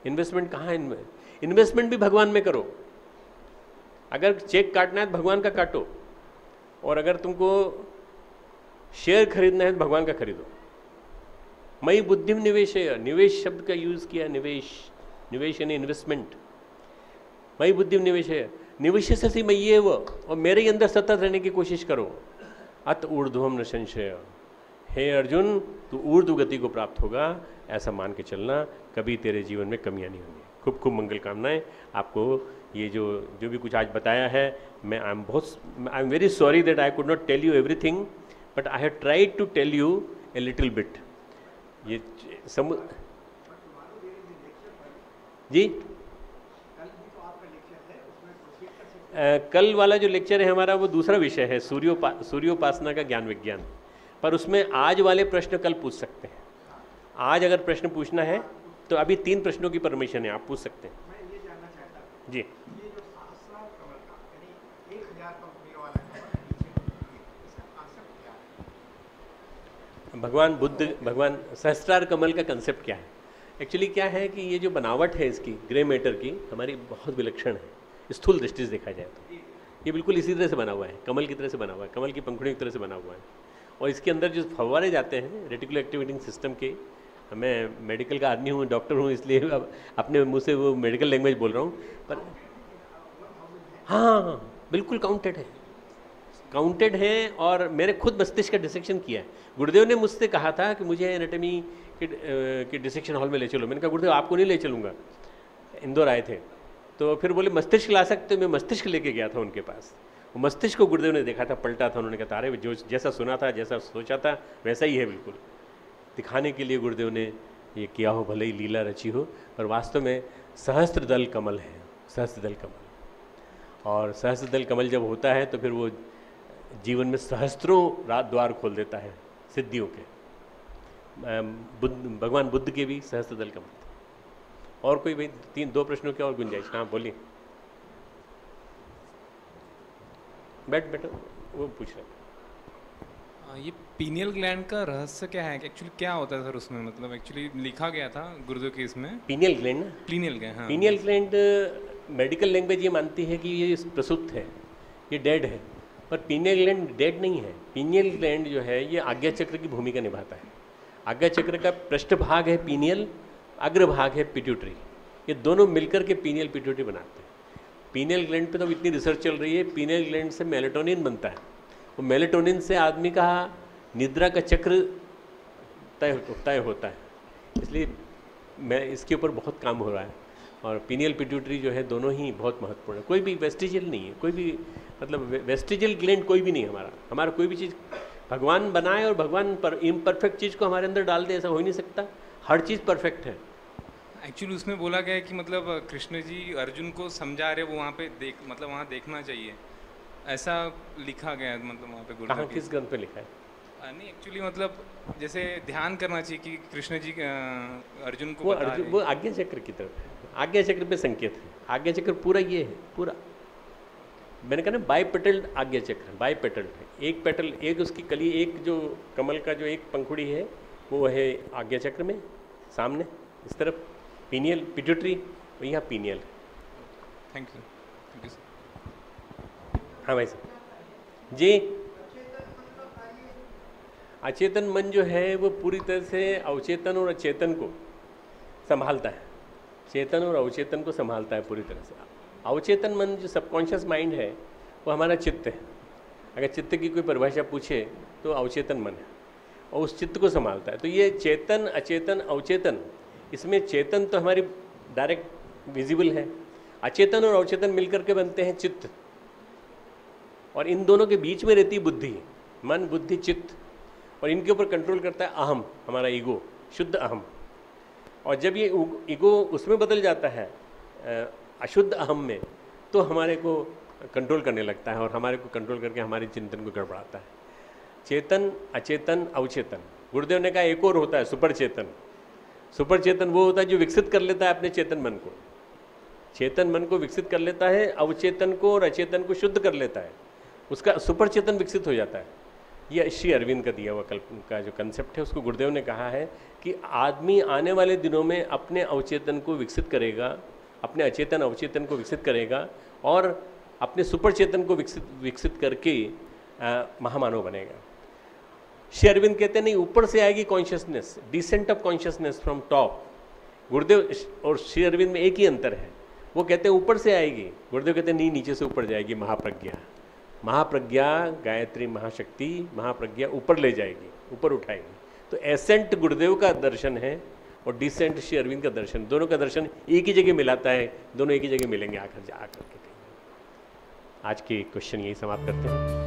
इन्वेस्टमेंट कहाँ है? इन्वेस्टमेंट भी भगवान में करो। अगर चेक काटना है तो भगवान का काटो, और अगर तुमको शेयर खरीदना है तो भगवान का खरीदो। मयि बुद्धिम निवेशय, निवेश शब्द का यूज किया। निवेश यानी इन्वेस्टमेंट। मयि बुद्धिम निवेशय, निवेशयसि मय्येव, और मेरे ही अंदर सतत रहने की कोशिश करो। अत ऊर्ध्वम न संशय, हे अर्जुन तू ऊर्ध्व गति को प्राप्त होगा, ऐसा मान के चलना। कभी तेरे जीवन में कमियां नहीं होंगी। खूब खूब मंगल कामनाएं आपको। ये जो भी कुछ आज बताया है, मैं I am very sorry that I could not tell you everything, but I have tried to tell you a little bit. ये जी कल वाला जो लेक्चर है हमारा, वो दूसरा विषय है, सूर्योपासना का ज्ञान विज्ञान। पर उसमें आज वाले प्रश्न कल पूछ सकते हैं। आज अगर प्रश्न पूछना है तो अभी 3 प्रश्नों की परमिशन है, आप पूछ सकते हैं। मैं ये जानना चाहता हूं, जी, ये जो सहस्रार कमल का यानी 1000 पंखुड़ी वाला कमल इसका कॉन्सेप्ट क्या है? भगवान सहस्त्रार कमल का कंसेप्ट क्या है? एक्चुअली क्या है कि ये जो बनावट है इसकी, ग्रे मैटर की, हमारी बहुत विलक्षण है। स्थूल दृष्टि से देखा जाए तो ये बिल्कुल इसी तरह से बना हुआ है, कमल की तरह से बना हुआ है, कमल की पंखुड़ियों की तरह से बना हुआ है। और इसके अंदर जो फव्वारे जाते हैं रेटिकुलर एक्टिवेटिंग सिस्टम के, मैं मेडिकल का आदमी हूँ, डॉक्टर हूँ, इसलिए अब अपने मुँह से वो मेडिकल लैंग्वेज बोल रहा हूँ। पर हाँ, बिल्कुल काउंटेड है। और मेरे खुद मस्तिष्क का डिसेक्शन किया है। गुरुदेव ने मुझसे कहा था कि मुझे एनाटॉमी के डिसेक्शन हॉल में ले चलो। मैंने कहा गुरुदेव आपको नहीं ले चलूँगा, इंदौर आए थे। तो फिर बोले मस्तिष्क ला सकते हो? मैं मस्तिष्क लेके गया था उनके पास। वो मस्तिष्क को गुरुदेव ने देखा था, पलटा था। उन्होंने कहा अरे जो जैसा सुना था, जैसा सोचा था, वैसा ही है बिल्कुल। दिखाने के लिए गुरुदेव ने ये किया हो, भले ही लीला रची हो, पर वास्तव में सहस्त्रदल कमल है, सहस्त्रदल कमल। और सहस्त्रदल कमल जब होता है तो फिर वो जीवन में सहस्त्रों द्वार खोल देता है सिद्धियों के। भगवान बुद्ध के भी सहस्त्रदल कमल। और कोई भाई 2 प्रश्नों की और गुंजाइश? हाँ बोलिए, बैठो, वो पूछ रहे। ये पीनियल ग्लैंड का रहस्य क्या है? एक्चुअली क्या होता है सर उसमें? मतलब एक्चुअली लिखा गया था गुरुदेव के इसमें, पीनियल ग्लैंड ना, पीनियल ग्लैंड। हाँ, पीनियल ग्लैंड मेडिकल लैंग्वेज ये मानती है कि ये प्रसुप्त है, ये डेड है। पर पीनियल ग्लैंड डेड नहीं है। पीनियल ग्लैंड जो है ये आज्ञा चक्र की भूमिका निभाता है। आज्ञा चक्र का पृष्ठभाग है पीनियल, अग्रभाग है पिट्यूटरी। ये दोनों मिलकर के पीनियल पिट्यूटरी बनाते हैं। पीनियल ग्लैंड पे तो इतनी रिसर्च चल रही है। पीनियल ग्लैंड से मेलेटोनिन बनता है। वो मेलेटोनिन से आदमी का निद्रा का चक्र तय होता है। इसलिए मैं इसके ऊपर बहुत काम हो रहा है। और पीनियल पिट्यूटरी जो है दोनों ही बहुत महत्वपूर्ण है। कोई भी वेस्टिजियल नहीं है, कोई भी मतलब वेस्टिजियल ग्लैंड कोई भी नहीं है हमारा कोई भी चीज़ भगवान बनाए और भगवान पर इम्परफेक्ट चीज़ को हमारे अंदर डाल दे, ऐसा हो ही नहीं सकता। हर चीज़ परफेक्ट है। एक्चुअली उसमें बोला गया है कि मतलब कृष्ण जी अर्जुन को समझा रहे, वो वहाँ पे मतलब वहाँ देखना चाहिए, ऐसा लिखा गया है। मतलब वहाँ पे कहाँ किस ग्रंथ पे लिखा है? नहीं एक्चुअली मतलब जैसे ध्यान करना चाहिए कि कृष्ण जी अर्जुन को बता रहे हैं। वो आज्ञा चक्र की तरफ है। आज्ञा चक्र पे संकेत है। आज्ञा चक्र पूरा ये है, पूरा मैंने कहा ना बाईपेटल्ड आज्ञा चक्र, बाईपेटल्ड है। एक पेटल, एक उसकी कली, एक जो कमल का जो एक पंखुड़ी है वो है आज्ञा चक्र में सामने इस तरफ पीनियल पिट्यूटरी, यहाँ पीनियल। Thank you sir. हाँ भाई साहब जी। अचेतन मन जो है वो पूरी तरह से अवचेतन और अचेतन को संभालता है। चेतन और अवचेतन को संभालता है पूरी तरह से। अवचेतन मन जो सबकॉन्शियस माइंड है वो हमारा चित्त है। अगर चित्त की कोई परिभाषा पूछे तो अवचेतन मन है और उस चित्त को संभालता है। तो ये चेतन अचेतन अवचेतन, इसमें चेतन तो हमारी डायरेक्ट विजिबल है, अचेतन और अवचेतन मिलकर के बनते हैं चित्त, और इन दोनों के बीच में रहती बुद्धि, मन बुद्धि चित्त, और इनके ऊपर कंट्रोल करता है अहम, हमारा ईगो, शुद्ध अहम। और जब ये ईगो उसमें बदल जाता है अशुद्ध अहम में, तो हमारे को कंट्रोल करने लगता है और हमारे को कंट्रोल करके हमारे चिंतन को गड़बड़ाता है। चेतन अचेतन अवचेतन, गुरुदेव ने कहा एक और होता है सुपर चेतन। सुपर चेतन वो होता है जो विकसित कर लेता है अपने चेतन मन को, चेतन मन को विकसित कर लेता है, अवचेतन को और अचेतन को शुद्ध कर लेता है, उसका सुपर चेतन विकसित हो जाता है। ये श्री अरविंद का दिया हुआ का जो कंसेप्ट है, उसको गुरुदेव ने कहा है कि आदमी आने वाले दिनों में अपने अवचेतन को विकसित करेगा, अपने अचेतन अवचेतन को विकसित करेगा और अपने सुपर चेतन को विकसित करके महामानव बनेगा। श्री अरविंद कहते हैं नहीं, ऊपर से आएगी consciousness, descent of consciousness from top. गुरुदेव और श्री अरविंद में एक ही अंतर है, वो कहते हैं ऊपर से आएगी, गुरुदेव कहते हैं नहीं, नीचे से ऊपर जाएगी। महाप्रज्ञा, महाप्रज्ञा गायत्री महाशक्ति, महाप्रज्ञा ऊपर ले जाएगी, ऊपर उठाएगी। तो एसेंट गुरुदेव का दर्शन है और डिसेंट श्री अरविंद का दर्शन, दोनों का दर्शन एक ही जगह मिलाता है, दोनों एक ही जगह मिलेंगे आकर के। आज के क्वेश्चन यही समाप्त करते हैं।